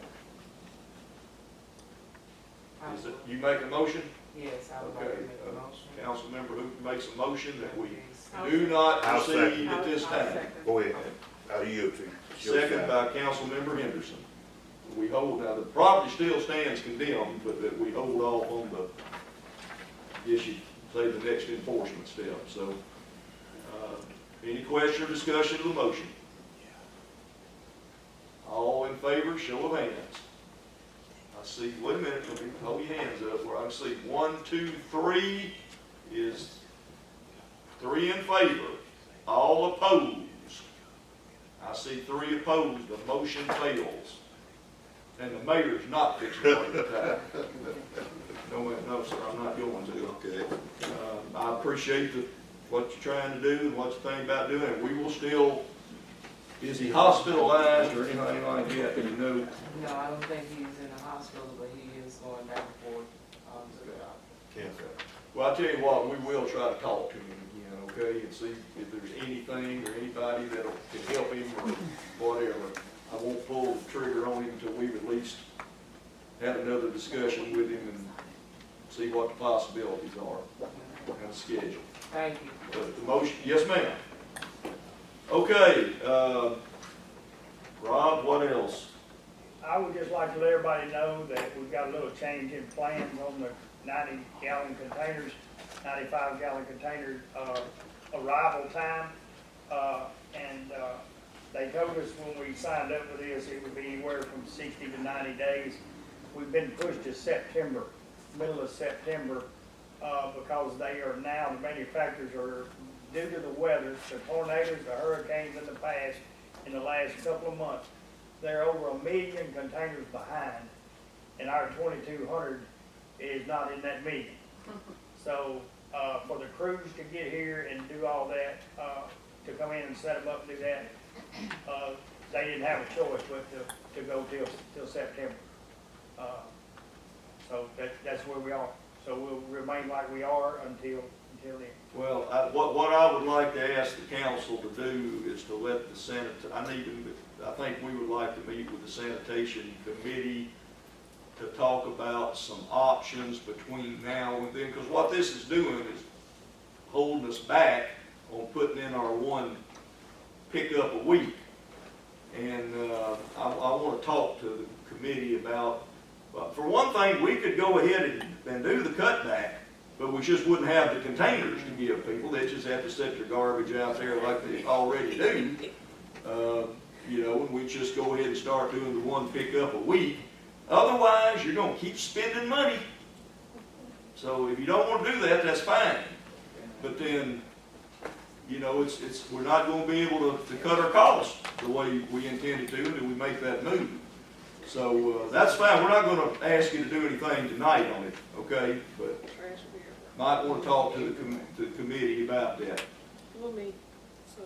Is it, you make a motion? Yes, I would like Okay, to make a motion. Council member who makes a motion that we do not I'll second. proceed at this time. Go ahead. I'll yield to you. It's your Second side. by Council member Henderson. We hold, now the property still stands condemned, but that we hold off on the issue, say the next enforcement step, so. Any question or discussion of the motion? All in favor, show of hands. I see, wait a minute, let me hold your hands up where I can see 1, 2, 3 is 3 in favor, all opposed. I see 3 opposed, the motion fails. And the mayor's not fixing to take the time. No, sir, I'm not going to. Okay. I appreciate what you're trying to do and what you think about doing, and we will still, is he hospitalized or anything like that, you know? No, I don't think he's in the hospital, but he is going back and forth, to the doctor. Well, I tell you what, we will try to talk to him again, okay, and see if there's anything or anybody that can help him or whatever. I won't pull the trigger on him until we've at least had another discussion with him and see what the possibilities are and the schedule. Thank you. But the motion, yes, ma'am. Okay, Rob, what else? I would just like to let everybody know that we've got a little change in plans on the 90-gallon containers, 95-gallon container, arrival time. They told us when we signed up for this, it would be anywhere from 60 to 90 days. We've been pushed to September, middle of September, because they are now, the manufacturers are, due to the weather, the tornadoes, the hurricanes in the past, in the last couple of months, they're over 1 million containers behind, and our 2,200 is not in that million. So, for the crews to get here and do all that, to come in and set them up and do that, they didn't have a choice but to go till September. So that's where we are. So we'll remain like we are until then. Well, what I would like to ask the council to do is to let the I think we would like to meet with the sanitation committee to talk about some options between now and then, because what this is doing is holding us back on putting in our one pickup a week. And I want to talk to the committee about, for one thing, we could go ahead and do the cutback, but we just wouldn't have the containers to give people. They just have to set their garbage out there like they already do. And we just go ahead and start doing the one pickup a week. Otherwise, you're going to keep spending money. So if you don't want to do that, that's fine. But then, we're not going to be able to cut our costs the way we intended to until we make that move. So that's fine. We're not going to ask you to do anything tonight on it, okay? But might want to talk to the committee about that. We'll meet, so.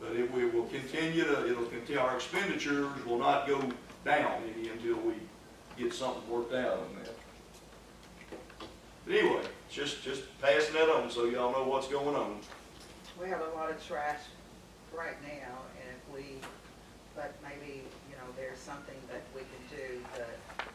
But we will continue it'll continue, our expenditures will not go down any until we get something worked out on that. But anyway, just passing that on so y'all know what's going on. We have a lot of trash right now, and but maybe, there's something that we can do, but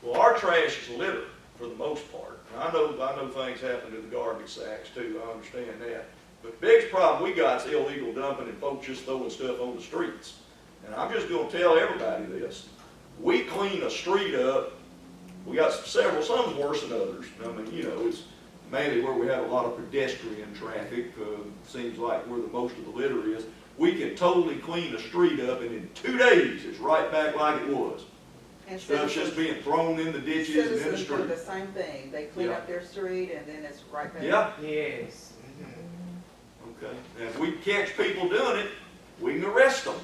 Well, our our trash is litter for the most part. And I know things happen to the garbage sacks too, I understand that. But the biggest problem we got is illegal dumping and folks just throwing stuff on the streets. And I'm just gonna tell everybody this. We clean a street up, we got several, some's worse than others. I mean, you know, it's mainly where we have a lot of pedestrian traffic, seems like where the most of the litter is. We can totally clean a street up and in 2 days, it's right back like it was. And Stuff's just being thrown in the ditches and in the citizens do street. the same thing. They clean Yeah. up their street and then it's right back. Yeah, Yes. okay. And if we catch people doing it, we can arrest them.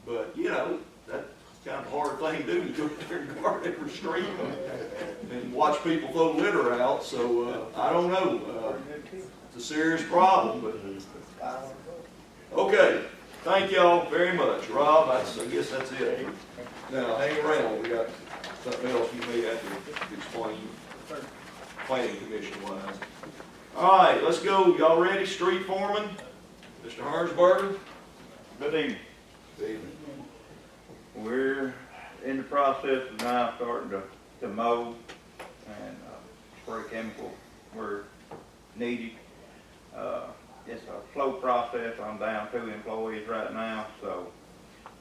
But, you know, that's kind of a hard thing to do, to go up there and guard every street and watch people throw litter out. So, I don't know. It's a serious problem, but, okay. Thank y'all very much. Rob, I guess that's it. Now, hang around. We got something else you may have to explain, planning commission wise. All right, let's go. Y'all ready? Street foreman, Mr. Harnsberger? Good evening. Steve. We're in the process of now starting to mow and spray chemical where needed. It's a slow process. I'm down 2 employees right now, so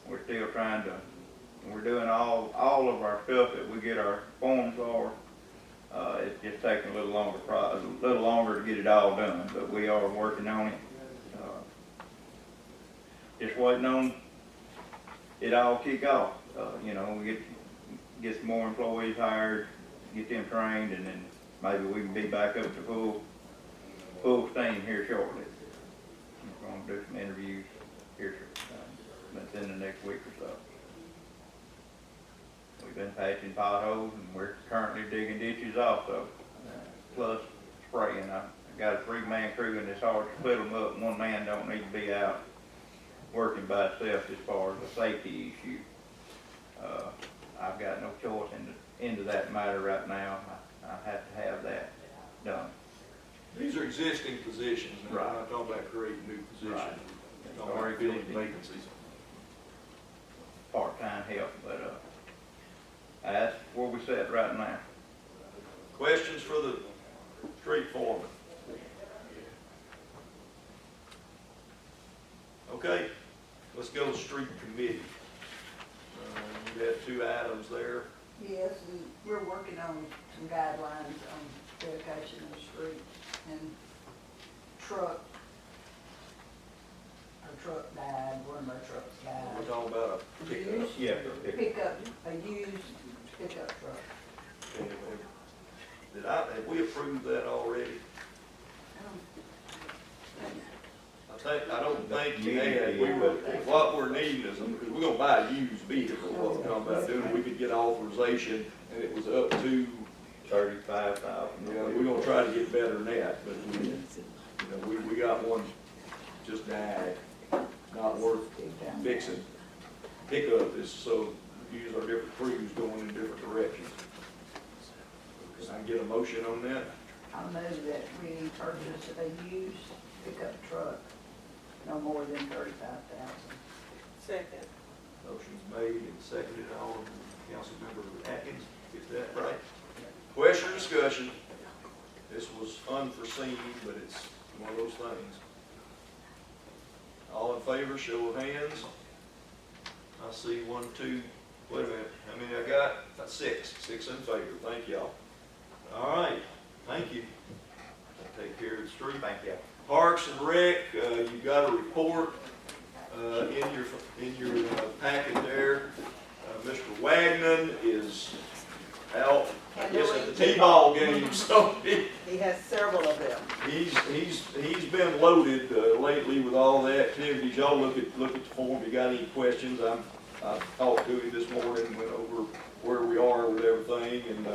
we're still trying to, we're doing all of our stuff that we get our forms for. It's just taking a little longer to get it all done, but we are working on it. Just waiting on it all kick off. You know, we get some more employees hired, get them trained, and then maybe we can be back up to full steam here shortly. We're going to do some interviews here within the next week or so. We've been patching potholes and we're currently digging ditches also, plus spraying. I got a 3-man crew and it's hard to split them up. One man don't need to be out working by itself as far as a safety issue. I've got no choice into that matter right now. I have to have that done. These are existing positions, and we're Right. not talking about creating new positions. Right. We're talking about filling vacancies. Part-time help, but that's where we sit right now. Questions for the street foreman? Okay, let's go to street committee. You had 2 items there. Yes, and we're working on some guidelines on dedication of the street and truck. Our truck died, one of our trucks We're died. talking about a pickup. Used Yeah. Pickup, a used pickup truck. Have we approved that already? I don't think you had. What we're needing is, we're gonna buy a used vehicle, what we're talking about doing, we could get authorization, and it was up to, 35,000. yeah, we're gonna try to get better than that, but we got one just died, not worth fixing. Pickup is so, use our different crews going in different directions. Can I get a motion on that? I move that we purchase a used pickup truck, no more than 35,000. Second. Motion's made and seconded, all of Councilmember Atkins, get that right? Question or discussion? This was unforeseen, but it's one of those things. All in favor, show of hands. I see 1, 2, wait a minute, how many I got? 6 in favor, thank y'all. All right, thank you. Take care of the street. Thank you. Parks and Rec, you've got a report in your packet there. Mr. Wagnon is out, I guess, at the T-ball game, so He has several of them. he's been loaded lately with all the activities. Y'all look at the form. If you got any questions, I talked to him this morning, went over where we are with everything, and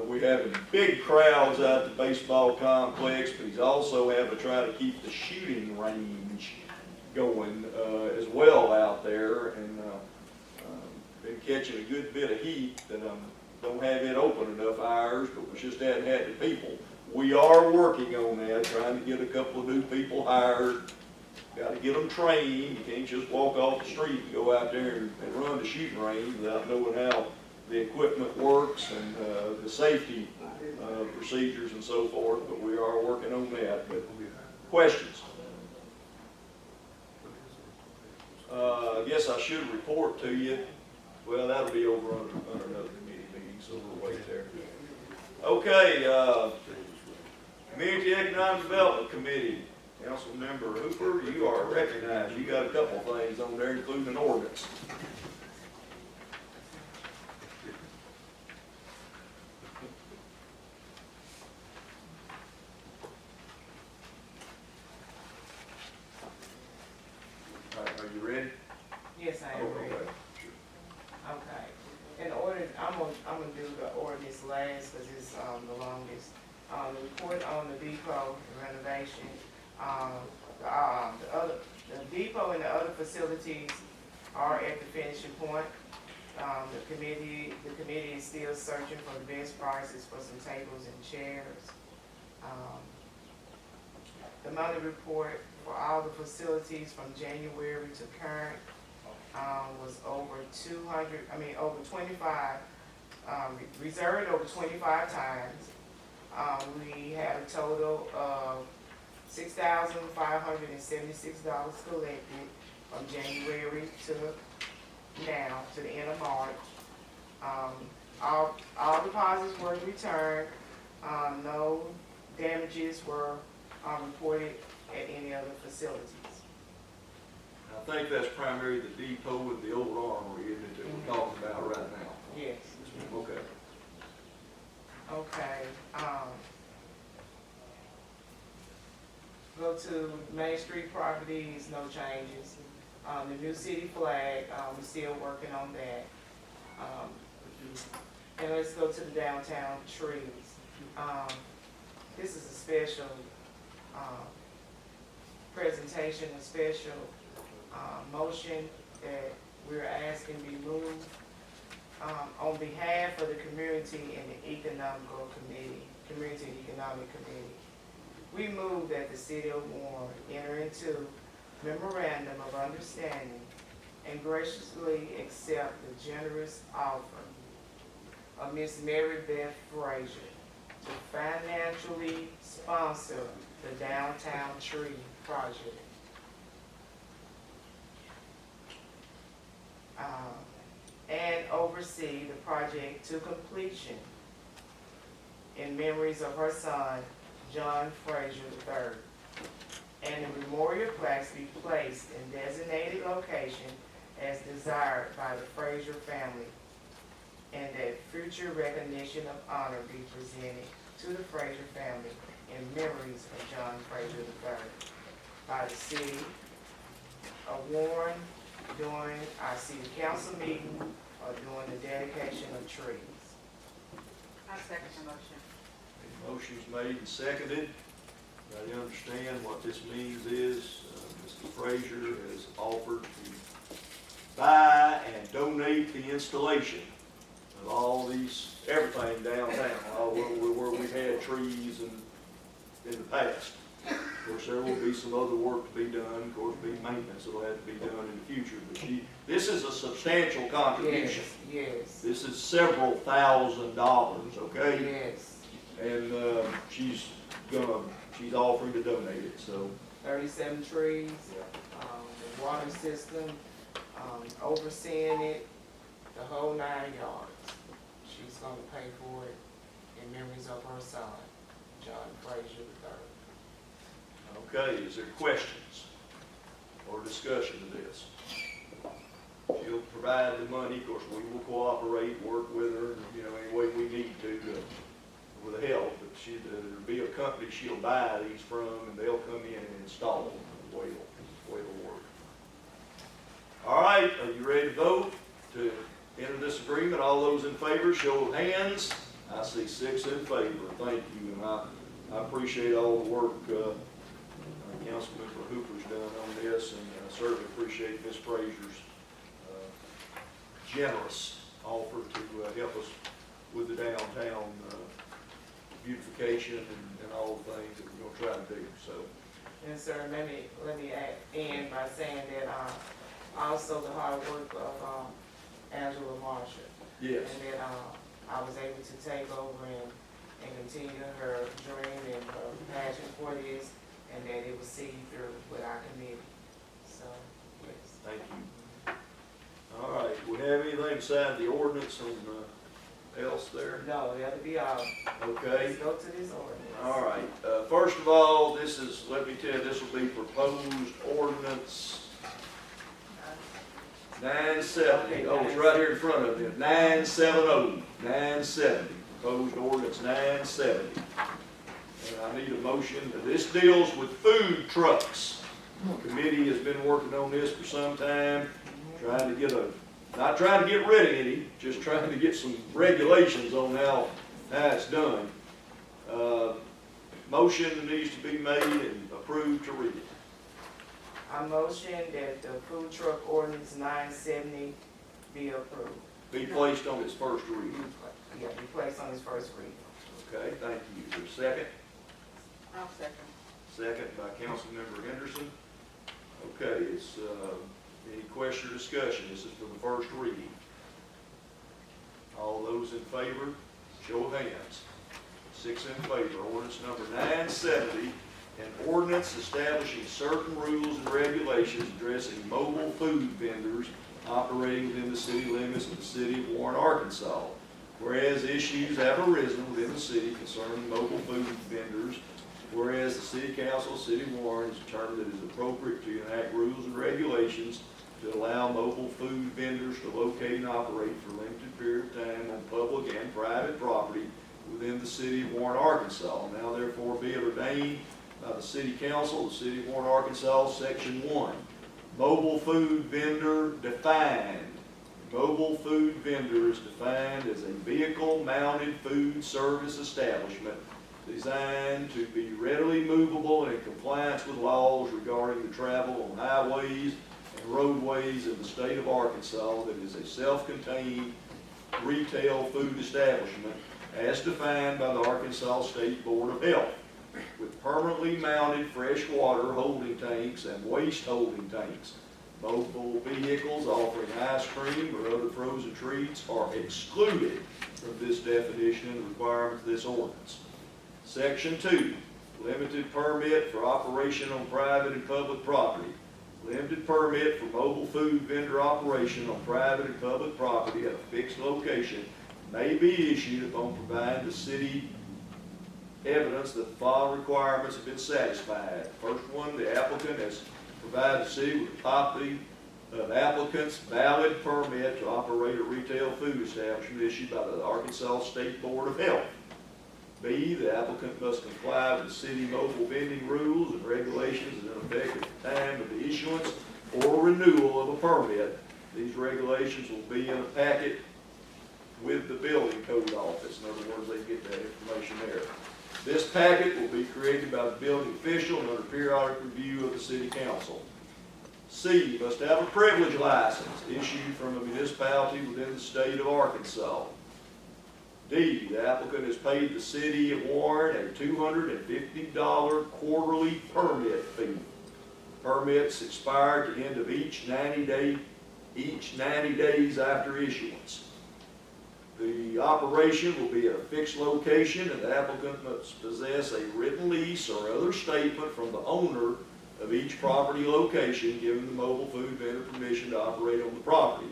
we having big crowds out at the baseball complex, but he's also having to try to keep the shooting range going as well out there, and been catching a good bit of heat that don't have it open enough hours, but we just hadn't had the people. We are working on that, trying to get a couple of new people hired. Got to get them trained. You can't just walk off the street and go out there and run the shooting range without knowing the equipment works and, the safety, procedures and so forth, but we are working on that. But questions? I guess I should report to you. Well, that'll be over under another committee meeting, so we'll wait there. Okay, Community Economic Development Committee, Councilmember Hooper, you are recognized. You got a couple of things on there, including an ordinance. All right, are you ready? Yes, I am ready. Okay. Okay. In order, I'm gonna do the ordinance last, because it's, the longest. The report on the depot renovation, the depot and the other facilities are at the finishing point. The committee is still searching for the best prices for some tables and chairs. The monthly report for all the facilities from January to current, was over 25, reserved over 25 times. We had a total of $6,576 collected from January to now, to the end of March. All deposits were returned. No damages were reported at any other facilities. I think that's primarily the depot with the old armory, isn't it, that we're talking about right now? Yes. Okay. Okay, go to Main Street properties, no changes. The new city flag, we're still working on that. And let's go to the downtown trees. This is a special, presentation, a special, motion that we're asking be moved. On behalf of the community and the Community and Economic Committee, we move that the City of Warren enter into memorandum of understanding and graciously accept the generous offer of Miss Mary Beth Frazier to financially sponsor the downtown tree project. And oversee the project to completion in memories of her son, John Frazier III. And the memorial plaques be placed in designated location as desired by the Frazier family. And that future recognition of honor be presented to the Frazier family in memories of John Frazier III by the city of Warren during our city council meeting or during the dedication of trees. I second the motion. Motion's made and seconded. You understand what this means is, Mr. Frazier has offered to buy and donate the installation of all these, everything downtown, all where we've had trees and in the past. Of course, there will be some other work to be done, of course, be maintenance that'll have to be done in the future, but this is a substantial contribution. Yes, This is several $1,000s, okay? yes. And, she's offering to donate it, so. 37 trees, the water system, overseeing it, the whole 9 yards. She's gonna pay for it in memories of her son, John Frazier III. Okay, is there questions or discussion of this? She'll provide the money, of course, we will cooperate, work with her, any way we need to, with the help, but there'll be a company she'll buy these from, and they'll come in and install them, the way it'll work. All right, are you ready to vote to enter this agreement? All those in favor, show of hands. I see 6 in favor, thank you, and I appreciate all the work, Councilmember Hooper's done on this, and I certainly appreciate Ms. Frazier's generous offer to help us with the downtown beautification and all the things that we're going to try to do. So, And sir, let me end by saying that also the hard work of Angela Marshall. Yes. And that, I was able to take over and continue her dream and her passion for this, and that it was seen through with our committee. So, yes. Thank you. All right, we have anything beside the ordinance on, else there? No, that'll be all. Okay. Let's go to this ordinance. All right, first of all, this is, let me tell you, this will be proposed ordinance 970. Oh, it's right here in front of you, 970, proposed ordinance 970. And I need a motion, this deals with food trucks. The committee has been working on this for some time, trying to get not trying to get rid of any, just trying to get some regulations on how it's done. Motion needs to be made and approved to read it. I motion that the food truck ordinance 970 be approved. Be placed on its first reading. Yeah, be placed on its first reading. Okay, thank you. Is there a second? I'll second. Second by Councilmember Henderson. Okay, it's, any question or discussion? This is for the first reading. All those in favor, show of hands. 6 in favor. Ordinance number 970, an ordinance establishing certain rules and regulations addressing mobile food vendors operating within the city limits of the city of Warren, Arkansas. Whereas issues have arisen within the city concerning mobile food vendors, whereas the City Council of the City of Warren has determined that it is appropriate to enact rules and regulations to allow mobile food vendors to locate and operate for a limited period of time on public and private property within the City of Warren, Arkansas. Now therefore be it ordained by the City Council of the City of Warren, Arkansas, Section 1. Mobile food vendor defined. Mobile food vendor is defined as a vehicle-mounted food service establishment designed to be readily movable and in compliance with laws regarding the travel on highways and roadways in the state of Arkansas that is a self-contained retail food establishment as defined by the Arkansas State Board of Health, with permanently mounted fresh water holding tanks and waste holding tanks. Mobile vehicles offering ice cream or other frozen treats are excluded from this definition and requirements of this ordinance. Section 2, limited permit for operation on private and public property. Limited permit for mobile food vendor operation on private and public property at a fixed location may be issued upon providing the city evidence that the following requirements have been satisfied. First one, the applicant has provided the city with a copy of applicant's valid permit to operate a retail food establishment issued by the Arkansas State Board of Health. B, the applicant must comply with the city mobile vending rules and regulations in effect at the time of the issuance or renewal of a permit. These regulations will be in a packet with the building code office. In other words, they get that information there. This packet will be created by the building official and under periodic review of the city council. C, must have a privilege license issued from a municipality within the state of Arkansas. D, the applicant has paid the city of Warren a $250 quarterly permit fee. Permits expire at the end of each 90 days after issuance. The operation will be at a fixed location and the applicant must possess a written lease or other statement from the owner of each property location giving the mobile food vendor permission to operate on the property.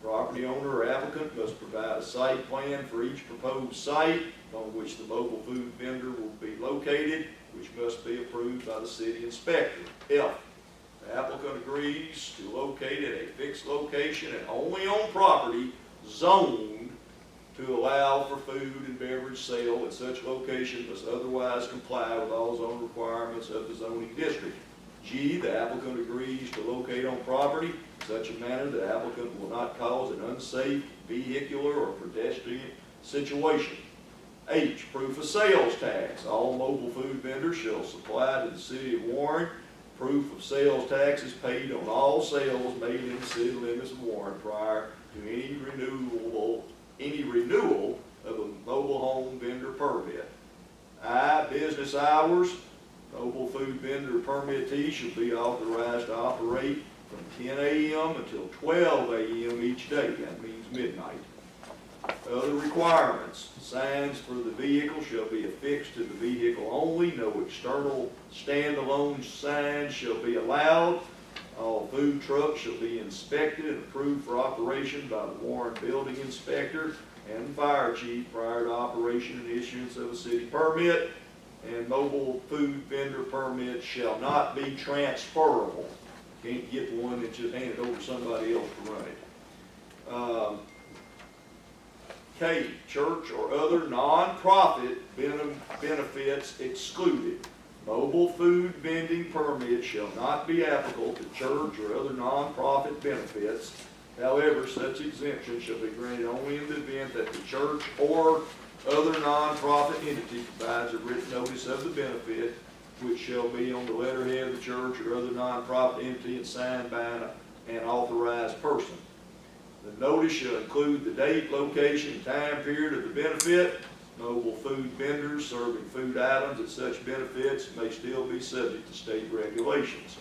Property owner or applicant must provide a site plan for each proposed site on which the mobile food vendor will be located, which must be approved by the city inspector. F, the applicant agrees to locate at a fixed location and only on property zoned to allow for food and beverage sale at such location must otherwise comply with all zone requirements of the zoning district. G, the applicant agrees to locate on property in such a manner that the applicant will not cause an unsafe vehicular or pedestrian situation. H, proof of sales tax. All mobile food vendors shall supply to the city of Warren proof of sales taxes paid on all sales made in the city limits of Warren prior to any renewal of a mobile home vendor permit. I, business hours. Mobile food vendor permittee shall be authorized to operate from 10 a.m. until 12 a.m. each day. That means midnight. Other requirements, signs for the vehicle shall be affixed to the vehicle only, no external standalone signs shall be allowed. All food trucks shall be inspected and approved for operation by the Warren Building Inspector and Fire Chief prior to operation and issuance of a city permit. And mobile food vendor permits shall not be transferable. Can't get one and just hand it over to somebody else to run it. K, church or other nonprofit benefits excluded. Mobile food vending permits shall not be applicable to church or other nonprofit benefits. However, such exemption shall be granted only in the event that the church or other nonprofit entity provides a written notice of the benefit, which shall be on the letterhead of the church or other nonprofit entity and signed by an authorized person. The notice shall include the date, location, and time period of the benefit. Mobile food vendors serving food items at such benefits may still be subject to state regulations.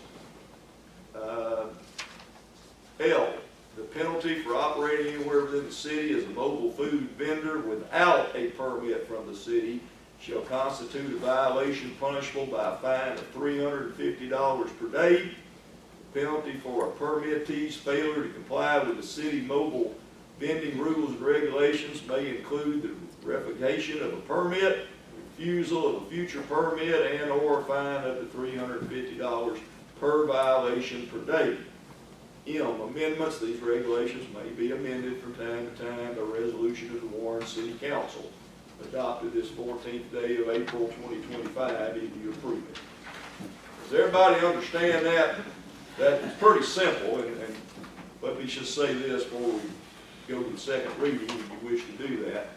L, the penalty for operating anywhere within the city as a mobile food vendor without a permit from the city shall constitute a violation punishable by a fine of $350 per day. The penalty for a permittee's failure to comply with the city mobile vending rules and regulations may include the revocation of a permit, refusal of a future permit, and or a fine up to $350 per violation per day. M, amendments, these regulations may be amended from time to time by resolution of the Warren City Council, adopted this 14th day of April 2025, if you approve it. Does everybody understand that? That's pretty simple, and let me just say this before we go to the second reading, if you wish to do that.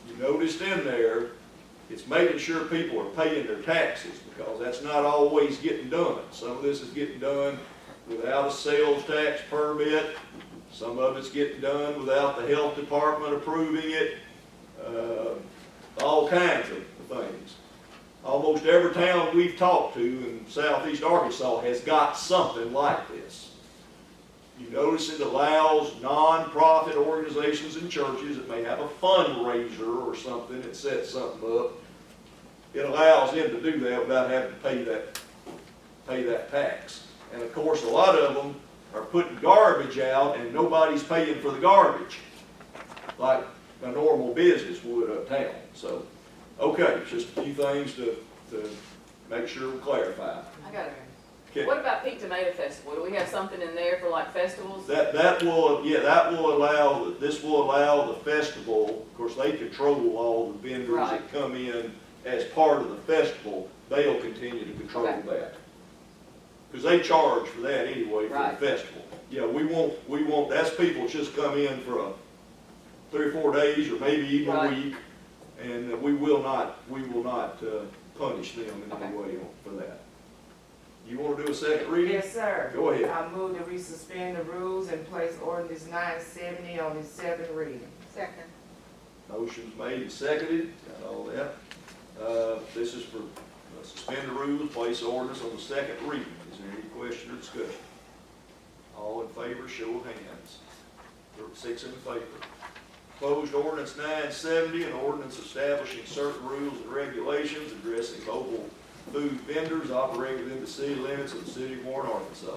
You noticed in there, it's making sure people are paying their taxes, because that's not always getting done. Some of this is getting done without a sales tax permit. Some of it's getting done without the health department approving it. All kinds of things. Almost every town we've talked to in southeast Arkansas has got something like this. You notice it allows non-profit organizations and churches that may have a fundraiser or something that sets something up. It allows them to do that without having to pay that tax. And of course, a lot of them are putting garbage out and nobody's paying for the garbage, like a normal business would uptown. So, okay, just a few things to make sure we clarify. I got it. Okay. What about Peak Tomato Festival? Do we have something in there for like festivals? That will allow, this will allow the festival, of course, they control all the vendors that come in as part of the festival. They'll continue to control that. Because they charge for that anyway for the festival. Yeah, we won't, that's people just come in for 3 or 4 days or maybe even a week. And we will not punish them in any way for that. You want to do a second reading? Yes, sir. Go ahead. I move that we suspend the rules and place ordinance 970 on its second reading. Second. Motion's made and seconded, got all that. This is for suspend the rules, place ordinance on the second reading. Is there any question or discussion? All in favor, show of hands. 6 in favor. Opposed, ordinance 970, an ordinance establishing certain rules and regulations addressing mobile food vendors operating within the city limits of the city of Warren, Arkansas.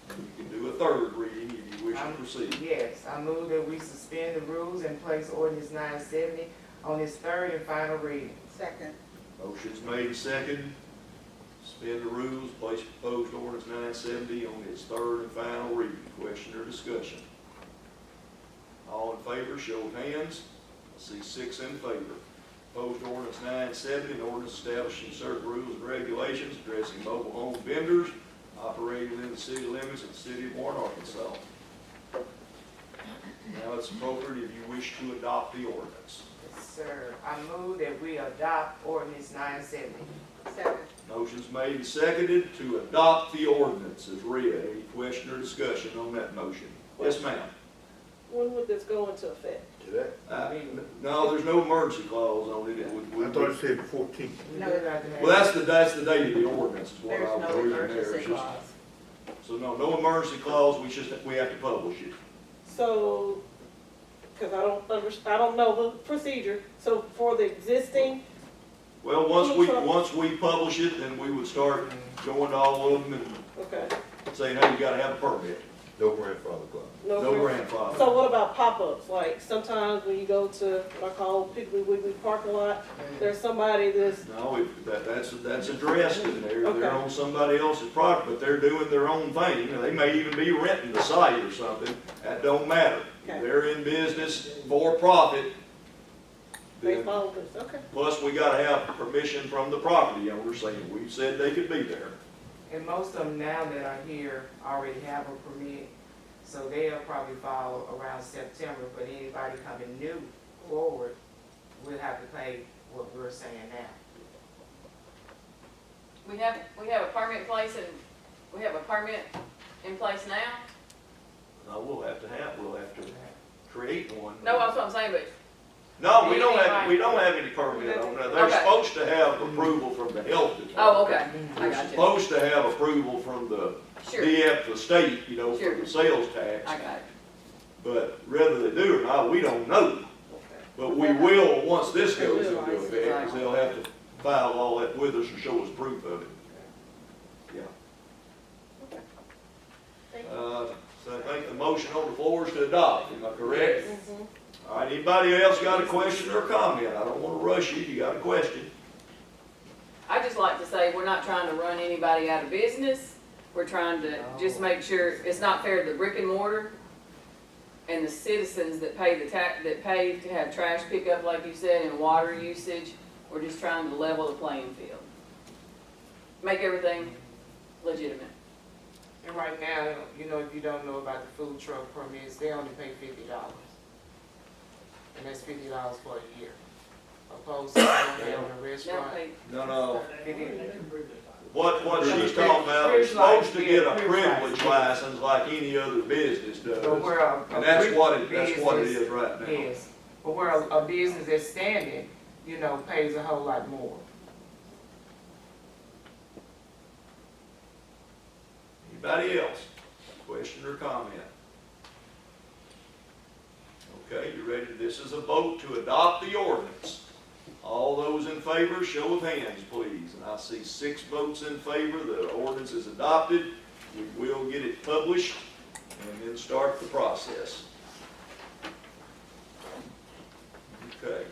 And you can do a third reading if you wish to proceed. Yes, I move that we suspend the rules and place ordinance 970 on its third and final reading. Second. Motion's made and seconded. Suspend the rules, place proposed ordinance 970 on its third and final reading. Question or discussion? All in favor, show of hands. I see 6 in favor. Proposed ordinance 970, an ordinance establishing certain rules and regulations addressing mobile home vendors operating within the city limits of the city of Warren, Arkansas. Now it's appropriate if you wish to adopt the ordinance. Yes, sir. I move that we adopt ordinance 970. Second. Motion's made and seconded to adopt the ordinance as read. Any question or discussion on that motion? Yes, ma'am. When would this go into effect? No, there's no emergency clause on it. I thought it said the 14th. No, Well, that's the date of the ordinance is what I was reading there. There's no It's emergency just- clause. So no emergency clause, we have to publish it. So Cause I don't know the procedure, so for the existing, Well, once we publish it, then we would start going to all of them and okay, saying, hey, you gotta have a permit, No grandfather clause. no. no for- grandfather. So what about pop-ups? Like sometimes when you go to what I call Piggly Wiggly parking lot, there's somebody that's, No, that's addressed in there, Okay. they're on somebody else's property, but they're doing their own thing, and they may even be renting the site or something, that don't matter. Okay. They're in business for profit, they then, follow this, okay. plus we gotta have permission from the property owner saying, we said they could be there. And most of them now that are here already have a permit, so they'll probably follow around September, but anybody coming new forward will have to pay what we're saying now. We have a permit in place now? No, we'll have to create one. No, that's what I'm saying, but No, we don't have any permit on that. They're Okay. supposed to have approval from the health department. oh, okay, I They're got you. supposed to have approval from the Sure, the state, you know, for Sure. the sales tax. I got it. But whether they do or not, we don't know. But we will, once this goes into effect, because they'll have to file all that with us and show us proof of it. Yeah. So I think the motion on the floor is to adopt, am I correct? Mhm. All right, anybody else got a question or comment? I don't want to rush you, you got a question? I just like to say, we're not trying to run anybody out of business. We're trying to just make sure it's not fair to the brick and mortar and the citizens that pay that pay to have trash pickup, like you said, and water usage. We're just trying to level the playing field. Make everything legitimate. And right now, you know, if you don't know about the food truck permits, they only pay $50. And that's $50 for a year. Opposed to having a Now restaurant. pay, No. It is. What she's talking about is supposed to get a privilege license like any other business But does. where And that's what it business- is right now. Yes, but where a business that's standing, you know, pays a whole lot more. Anybody else? Question or comment? Okay, you ready? This is a vote to adopt the ordinance. All those in favor, show of hands, please. And I see 6 votes in favor. The ordinance is adopted. We will get it published and then start the process. Okay.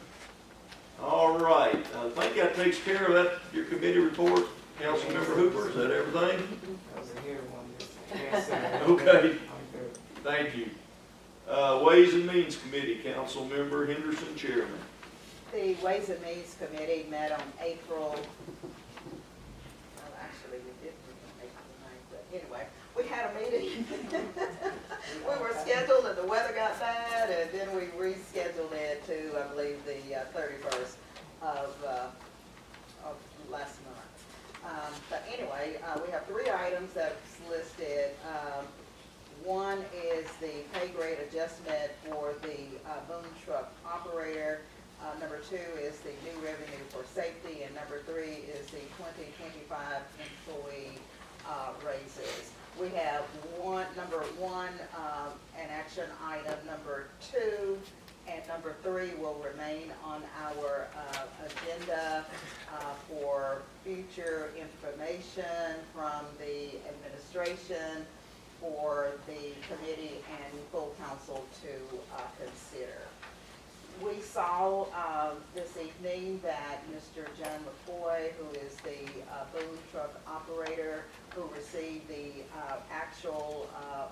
All right. I think that takes care of that, your committee report. Councilmember Hooper, is that everything? That was a hearing one. Yes, sir. Okay. Thank you. Ways and Means Committee, Councilmember Henderson, Chairman. The Ways and Means Committee met on April, well, actually, we didn't meet on April 9th, but anyway, we had a meeting. We were scheduled and the weather got bad, and then we rescheduled it to, I believe, the 31st of last month. But anyway, we have 3 items that's listed. One is the pay grade adjustment for the boom truck operator. Number 2 is the new revenue for safety, and number 3 is the 2025 employee raises. We have number 1, an action item, number 2, and number 3 will remain on our agenda for future information from the administration for the committee and full council to consider. We saw this evening that Mr. John McCoy, who is the boom truck operator, who received the actual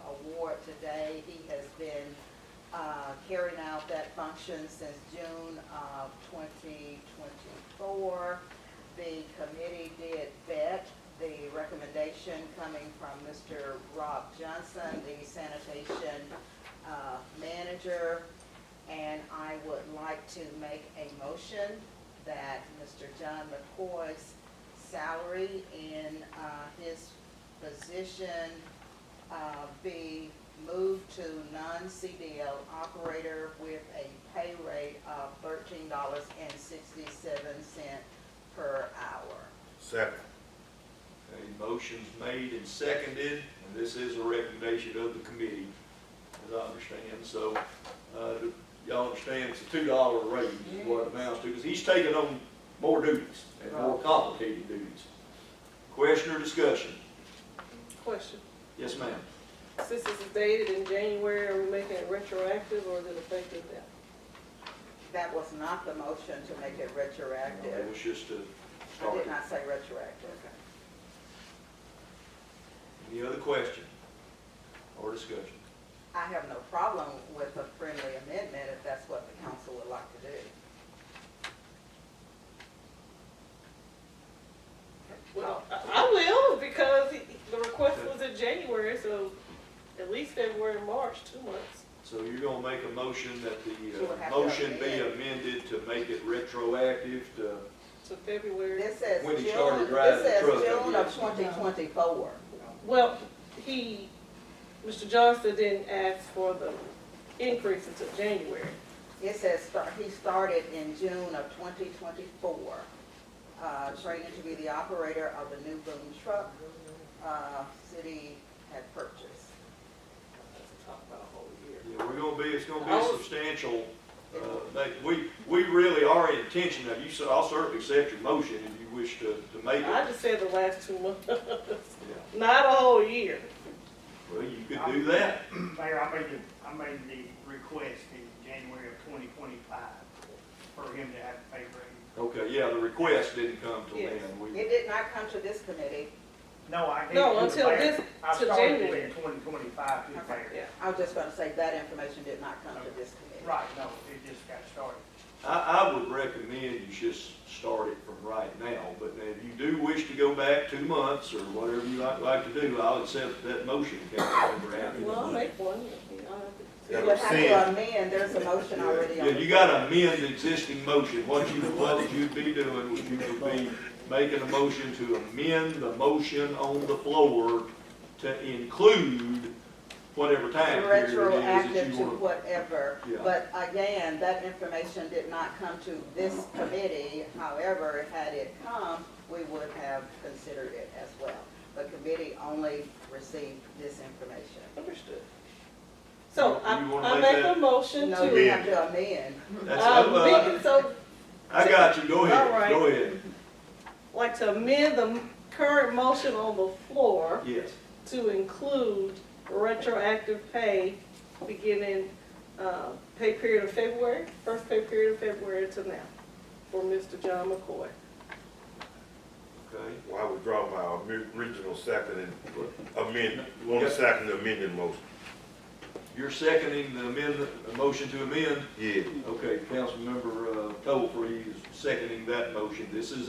award today, he has been carrying out that function since June of 2024. The committee did vet the recommendation coming from Mr. Rob Johnson, the sanitation manager, and I would like to make a motion that Mr. John McCoy's salary in his position be moved to non-CDL operator with a pay rate of $13.67 per hour. Second. Okay, motion's made and seconded, and this is a recommendation of the committee, as I understand. So, y'all understand, it's a $2 raise is what it amounts to, because he's taking on more duties and more complicated duties. Question or discussion? Question. Yes, ma'am. Since this is dated in January, are we making it retroactive or is it effective now? That was not the motion to make it It retroactive. was just to I start. did not say retroactive. Any other question or discussion? I have no problem with a friendly amendment if that's what the council would like to do. Well, I will, because the request was in January, so at least February, March, 2 months. So you're gonna make a motion that You the would have to motion be amend. amended to make it retroactive to, To February. This says When he June, started this driving the says truck, I June of guess. 2024. Well, Mr. Johnston didn't ask for the increase until January. It says he started in June of 2024, training to be the operator of the new boom truck city had purchased. Talk about a whole year. yeah, it's gonna be substantial. We really, our intention, now I'll certainly accept your motion if you wish to make I it. just said the last 2 months, Yeah. not a whole year. Well, you could do that. Mayor, I made the request in January of 2025 for him to have a pay raise. Okay, yeah, the request didn't come till Yes. then. It did not come to this committee. No, I gave No, it to until the mayor. this, I to started it January. in 2025 to the mayor. Yeah. I was just going to say that information did not come to this committee. Right, no, it just got started. I would recommend you just start it from right now, but now if you do wish to go back 2 months or whatever you like to do, I'll accept that motion, Councilmember Atkins. Well, I'll make one. You would have to amend, there's a motion already on Yeah, the you gotta amend the existing motion. What you'd be doing was you would be making a motion to amend the motion on the floor to include whatever time period it is retroactive that to you want. whatever. Yeah. But again, that information did not come to this committee. However, had it come, we would have considered it as well. The committee only received this information. Understood. So You wanna I make make that? a motion No, we to, have to amend. That's, so, I got you, go ahead, All right. go ahead. like to amend the current motion on the floor Yes, to include retroactive pay beginning, pay period of February, first pay period of February to now, for Mr. John McCoy. okay. Well, I withdraw my original second and amend, want to second the amended motion. You're seconding the motion to amend? Yeah. Okay, Councilmember Tolfree is seconding that motion. This is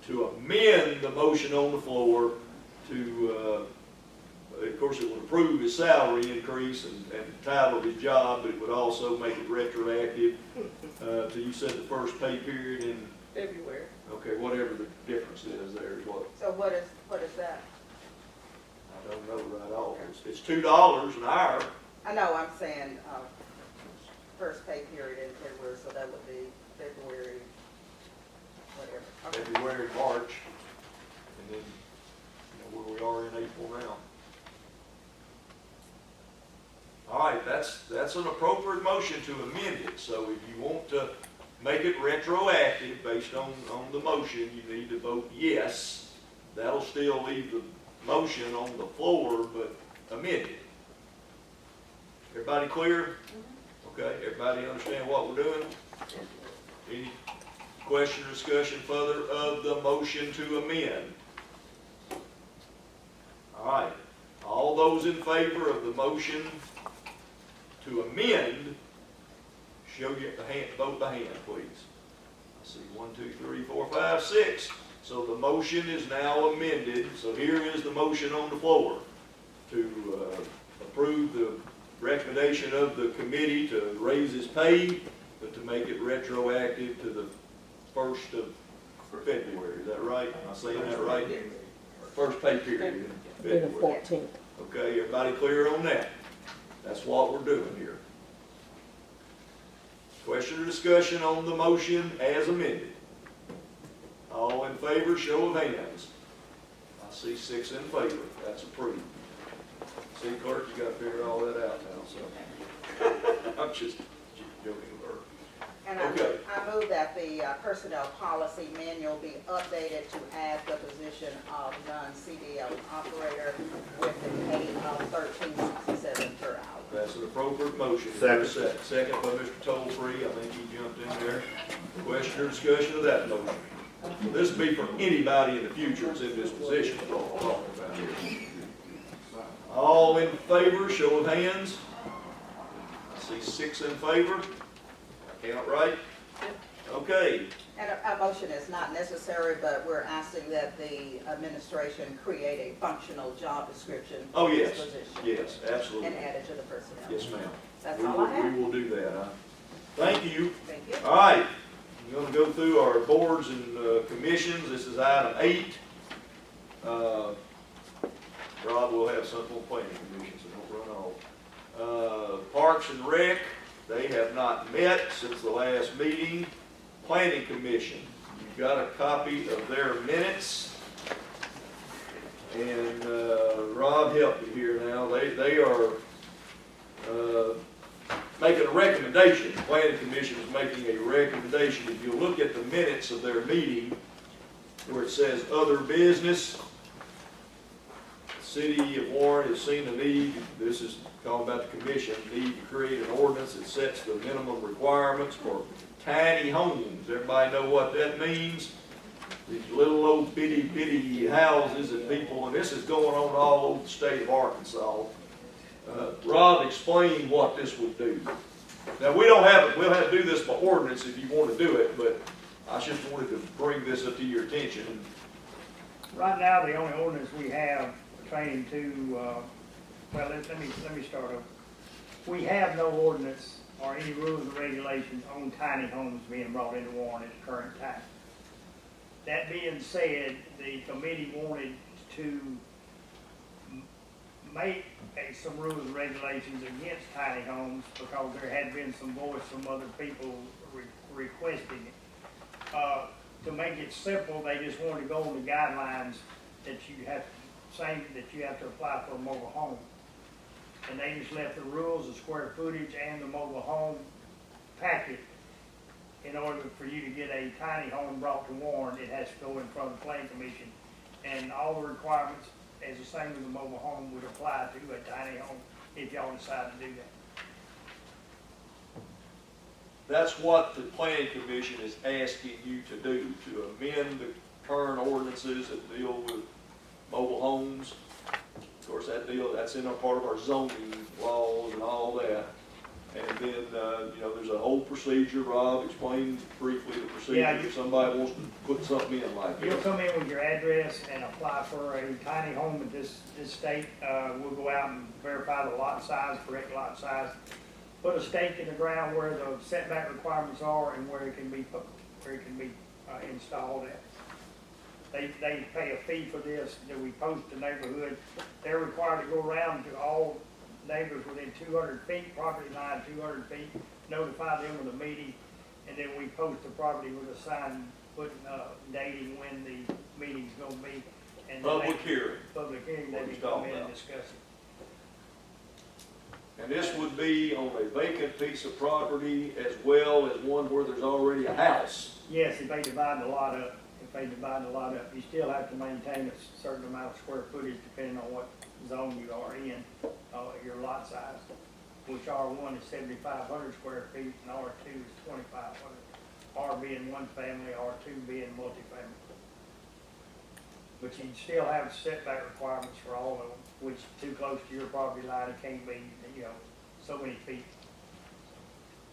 to amend the motion on the floor to, of course, it would approve his salary increase and the title of his job, but it would also make it retroactive to, you said, the first pay period in, February. okay, whatever the difference is there is what, So what is that? I don't know right off. It's $2 an hour. I know, I'm saying, first pay period in February, so that would be February, whatever. Okay. February, March, and then, where we are in April now. All right, that's an appropriate motion to amend it, so if you want to make it retroactive based on the motion, you need to vote yes. That'll still leave the motion on the floor, but amend it. Everybody clear? Okay, everybody understand what we're doing? Any question or discussion further of the motion to amend? All right, all those in favor of the motion to amend, show your hand, vote by hand, please. I see 1, 2, 3, 4, 5, 6. So the motion is now amended. So here is the motion on the floor to approve the recommendation of the committee to raise his pay, but to make it retroactive to the 1st of February. Is that right? Am I saying that right? First pay period in February. Okay, everybody clear on that? That's what we're doing here. Question or discussion on the motion as amended? All in favor, show of hands. I see 6 in favor. That's approved. See, clerk, you gotta figure all that out now, so. I'm just Jody Levert. And Okay. I move that the personnel policy manual be updated to add the position of non-CDL operator with the pay of $13.67 per hour. That's an appropriate motion. Second. Second by Mr. Toll-Free, I think he jumped in there. Question or discussion of that motion? This will be for anybody in the future that's in this position we're all talking about here. All in favor, show of hands. I see 6 in favor. I count right? Okay, And a motion is not necessary, but we're asking that the administration create a functional job description oh for yes, this position. yes, absolutely. And add it to the personnel. Yes, ma'am. That's all I have. We will do that, huh? Thank you. Thank you. All right, we're gonna go through our boards and commissions. This is item 8. Rob will have something on planning commission, so don't run off. Parks and Rec, they have not met since the last meeting. Planning Commission, you've got a copy of their minutes. And Rob helped me here now. They are making a recommendation. The Planning Commission is making a recommendation. If you look at the minutes of their meeting, where it says other business, the City of Warren has seen the need, this is talking about the commission, need to create an ordinance that sets the minimum requirements for tiny homes. Everybody know what that means? These little old bitty houses that people, and this is going on all over the state of Arkansas. Rob explained what this would do. Now, we don't have it, we'll have to do this by ordinance if you want to do it, but I just wanted to bring this up to your attention. Right now, the only ordinance we have pertaining to, well, let me start over. We have no ordinance or any rules or regulations on tiny homes being brought into Warren at the current time. That being said, the committee wanted to make some rules and regulations against tiny homes because there had been some voice from other people requesting it. To make it simple, they just wanted to go on the guidelines that you have, saying that you have to apply for a mobile home. And they just left the rules, the square footage, and the mobile home packet. In order for you to get a tiny home brought to Warren, it has to go in front of the planning commission. And all the requirements, as the same as a mobile home, would apply to a tiny home if y'all decide to do that. That's what the planning commission is asking you to do, to amend the current ordinances that deal with mobile homes. Of course, that's in a part of our zoning laws and all that. And then, there's a whole procedure. Rob explained briefly the procedure. Yeah, If somebody wants to put something in like You'll this. come in with your address and apply for a tiny home in this state. We'll go out and verify the lot size, correct lot size, put a stake in the ground where the setback requirements are and where it can be installed at. They pay a fee for this, that we post the neighborhood. They're required to go around to all neighbors within 200 feet, property line 200 feet, notify them of the meeting, and then we post the property with a sign putting, dating when the meeting's gonna be. And then Public hearing. Public hearing, they What can you come talking in and about. discuss it. And this would be on a vacant piece of property as well as one where there's already a house. Yes, if they divide the lot up, you still have to maintain a certain amount of square footage depending on what zone you are in, your lot size, which R1 is 7,500 square feet and R2 is 2,500. R being one family, R2 being multifamily. But you still have setback requirements for all of them, which too close to your property line, it can't be, so many feet.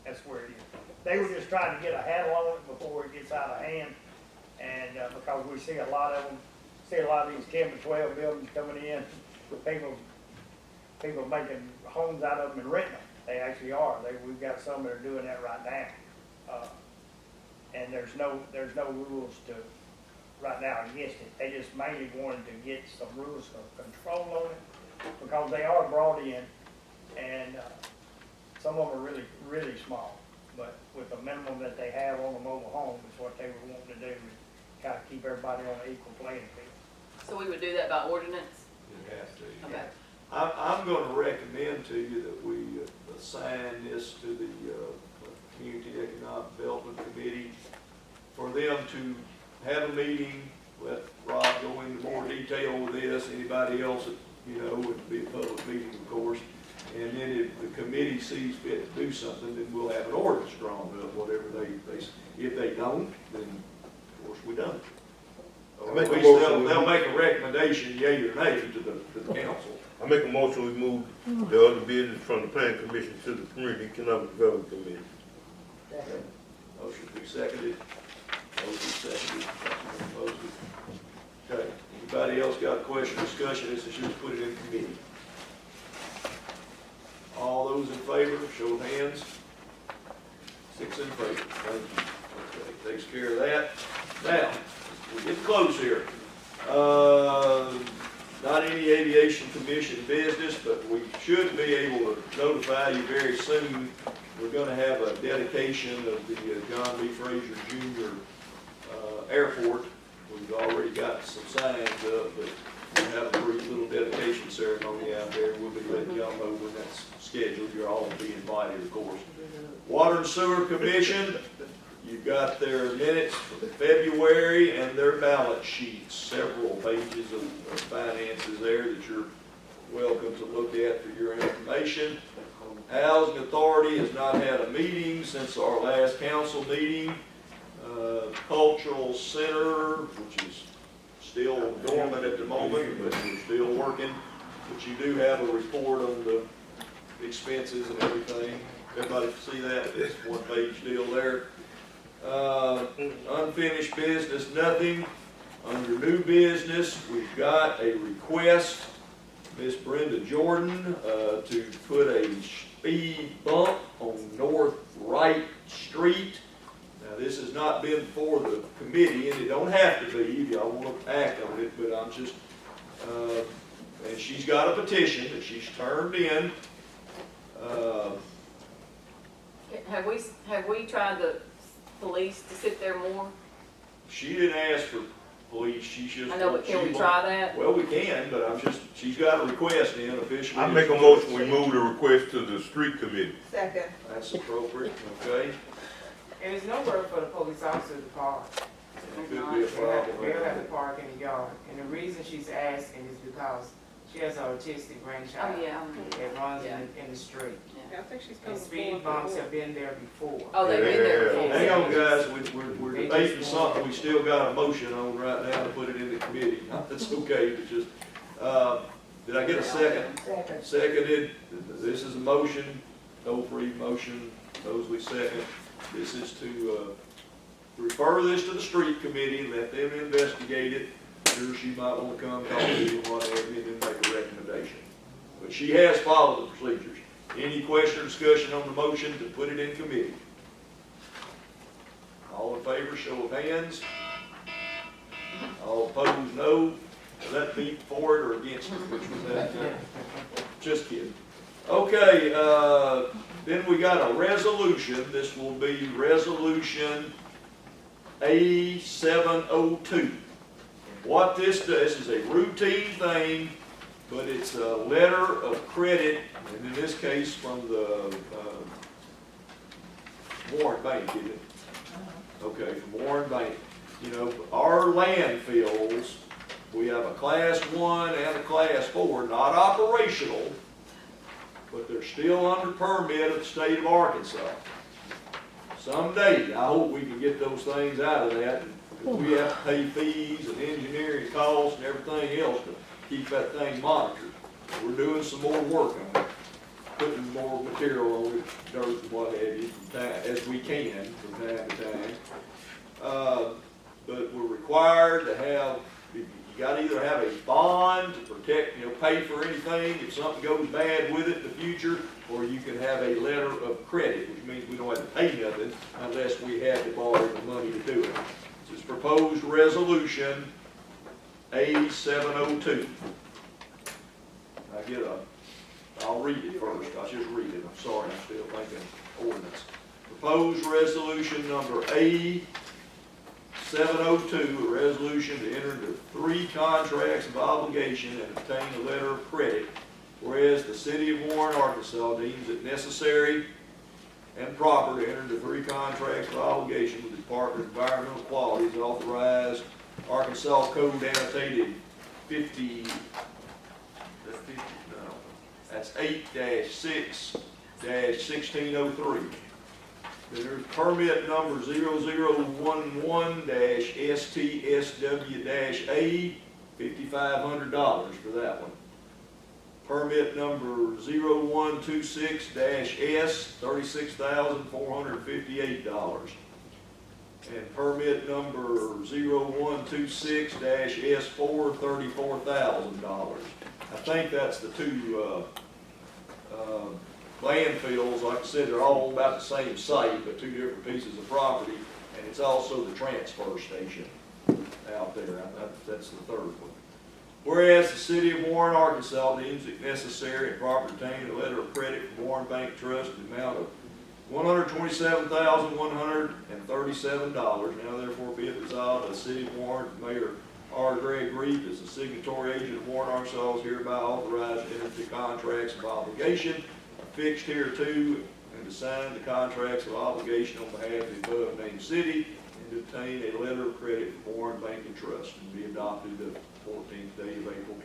That's where it is. They were just trying to get a handle on it before it gets out of hand. And because we see a lot of these 10 to 12 buildings coming in, people making homes out of them and renting them. They actually are. We've got some that are doing that right now. And there's no rules to right now against it. They just mainly wanted to get some rules of control on it because they are brought in, and some of them are really, really small. But with the minimum that they have on the mobile home is what they were wanting to do, kind of keep everybody on an equal playing field. So we would do that by ordinance? You have to. Okay. I'm going to recommend to you that we assign this to the Community Economic Development Committee, for them to have a meeting, let Rob go into more detail with this, anybody else, you know, would be a public meeting, of course. And then if the committee sees fit to do something, then we'll have an ordinance drawn up, whatever if they don't, then of course we don't. Or Make a at least motion. they'll make a recommendation, yea or nay, to the council. I make a motion, we move the other business from the planning commission to the community economic development committee. Motion be seconded. Motion seconded. Councilman Mosby. Okay, anybody else got a question or discussion, this is just put it in committee. All those in favor, show of hands. 6 in favor, thank you. Okay, takes care of that. Now, we get close here. Not any aviation commission business, but we should be able to notify you very soon. We're gonna have a dedication of the John B. Fraser Jr. Airport. We've already got some signs up, but we'll have a brief little dedication ceremony out there. We'll be letting y'all know when that's scheduled. You're all to be invited, of course. Water and Sewer Commission, you've got their minutes for February and their ballot sheets, several pages of finances there that you're welcome to look at for your information. Housing Authority has not had a meeting since our last council meeting. Cultural Center, which is still dormant at the moment, but we're still working. But you do have a report on the expenses and everything. Everybody see that? It's one-page deal there. Unfinished business, nothing. Under new business, we've got a request, Miss Brenda Jordan, to put a speed bump on North Wright Street. Now, this has not been before the committee, and it don't have to be if y'all want to act on it, but I'm just, and she's got a petition that she's turned in. Have we tried the police to sit there more? She didn't ask for police, she's just. I know, but can we try that? Well, we can, but she's got a request in officially. I make a motion, we move the request to the street committee. Second. That's appropriate, okay? And there's nowhere for the police officer to park. It could be a problem. They'll have to park in the yard. And the reason she's asking is because she has an autistic grandchild Oh, yeah. that runs Yeah. in the street. I think she's And coming speed bumps have been there before. Oh, they've been there before. Hang on, guys, we're debating something, we still got a motion on right now to put it in the committee. That's okay, it's just, did I get a second? Second. Seconded, this is a motion, Tolfree motion, Mosley second. This is to, refer this to the street committee, let them investigate it. Sure, she might want to come talk to you and what have you, and then make a recommendation. But she has followed the procedures. Any question or discussion on the motion to put it in committee? All in favor, show of hands. All opposed, no. Does that be for it or against it? Which was that? Just kidding. Okay, then we got a resolution. This will be resolution A702. What this does is a routine thing, but it's a letter of credit, and in this case from the Warren Bank, isn't it? Okay, from Warren Bank. You know, our landfills, we have a class 1 and a class 4, not operational, but they're still under permit of the state of Arkansas. Someday, I hope we can get those things out of that, because we have to pay fees and engineering costs and everything else to keep that thing monitored. We're doing some more work on it, putting more material on it, dirt and what have you, from time, as we can from time to time. But we're required to have, you gotta either have a bond to protect, pay for anything if something goes bad with it in the future, or you can have a letter of credit, which means we don't have to pay nothing unless we have to borrow the money to do it. This is proposed resolution A702. I'll read it first. I'll just read it. I'm sorry, I'm still thinking ordinance. Proposed resolution number A702, a resolution to enter into 3 contracts of obligation and obtain a letter of credit, whereas the city of Warren, Arkansas deems it necessary and proper to enter into 3 contracts of obligation with the Department of Environmental Quality as authorized Arkansas Code annotated 50, that's 8-6-1603. Then there's permit number 0011-STSW-A, $5,500 for that one. Permit number 0126-S, $36,458. And permit number 0126-S4, $34,000. I think that's the 2 landfills. Like I said, they're all about the same site, but 2 different pieces of property. And it's also the transfer station out there. That's the 3rd one. Whereas the city of Warren, Arkansas deems it necessary and proper to obtain a letter of credit from Warren Bank Trust in the amount of $127,137. Now therefore be it resolved by the city of Warren, Mayor R. Greg Reed as the signatory agent of Warren, Arkansas is hereby authorized to enter into contracts of obligation affixed hereto and to sign the contracts of obligation on behalf of the above named city and to obtain a letter of credit from Warren Bank and Trust and be adopted the 14th day of April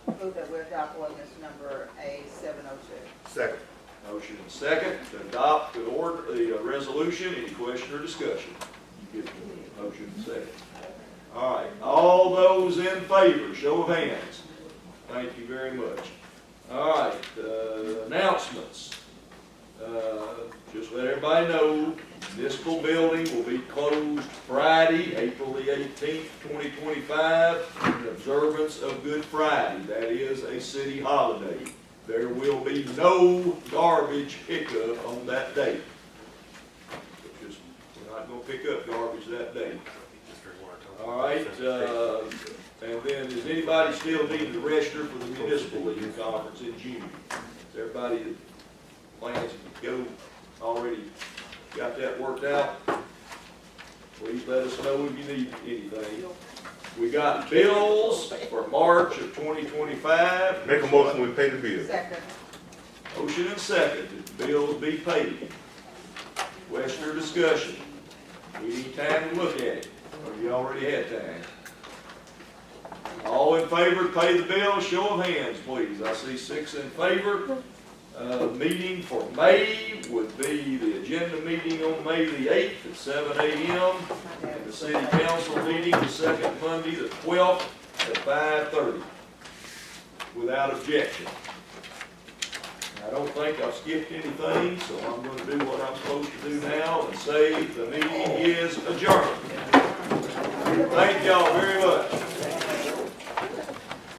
2025. Move that we adopt ordinance number A702. Second. Motion and second to adopt the resolution. Any question or discussion? You get the motion and second. All right, all those in favor, show of hands. Thank you very much. All right, announcements. Just let everybody know, municipal building will be closed Friday, April the 18th, 2025, in observance of Good Friday. That is a city holiday. There will be no garbage pickup on that day. Just, we're not going to pick up garbage that day. All right, and then does anybody still need to register for the municipal league conference in June? Is everybody that plans to go already got that worked out? Please let us know if you need anything. We got bills for March of 2025. Make a motion, we pay the bill. Second. Motion and second that the bills be paid. Question or discussion? We need time to look at it, or you already had time. All in favor to pay the bill, show of hands, please. I see 6 in favor. Meeting for May would be the agenda meeting on May the 8th at 7 a.m. and the city council meeting the second Monday, the 12th at 5:30 without objection. I don't think I've skipped anything, so I'm going to do what I'm supposed to do now and say the meeting is adjourned. Thank y'all very much.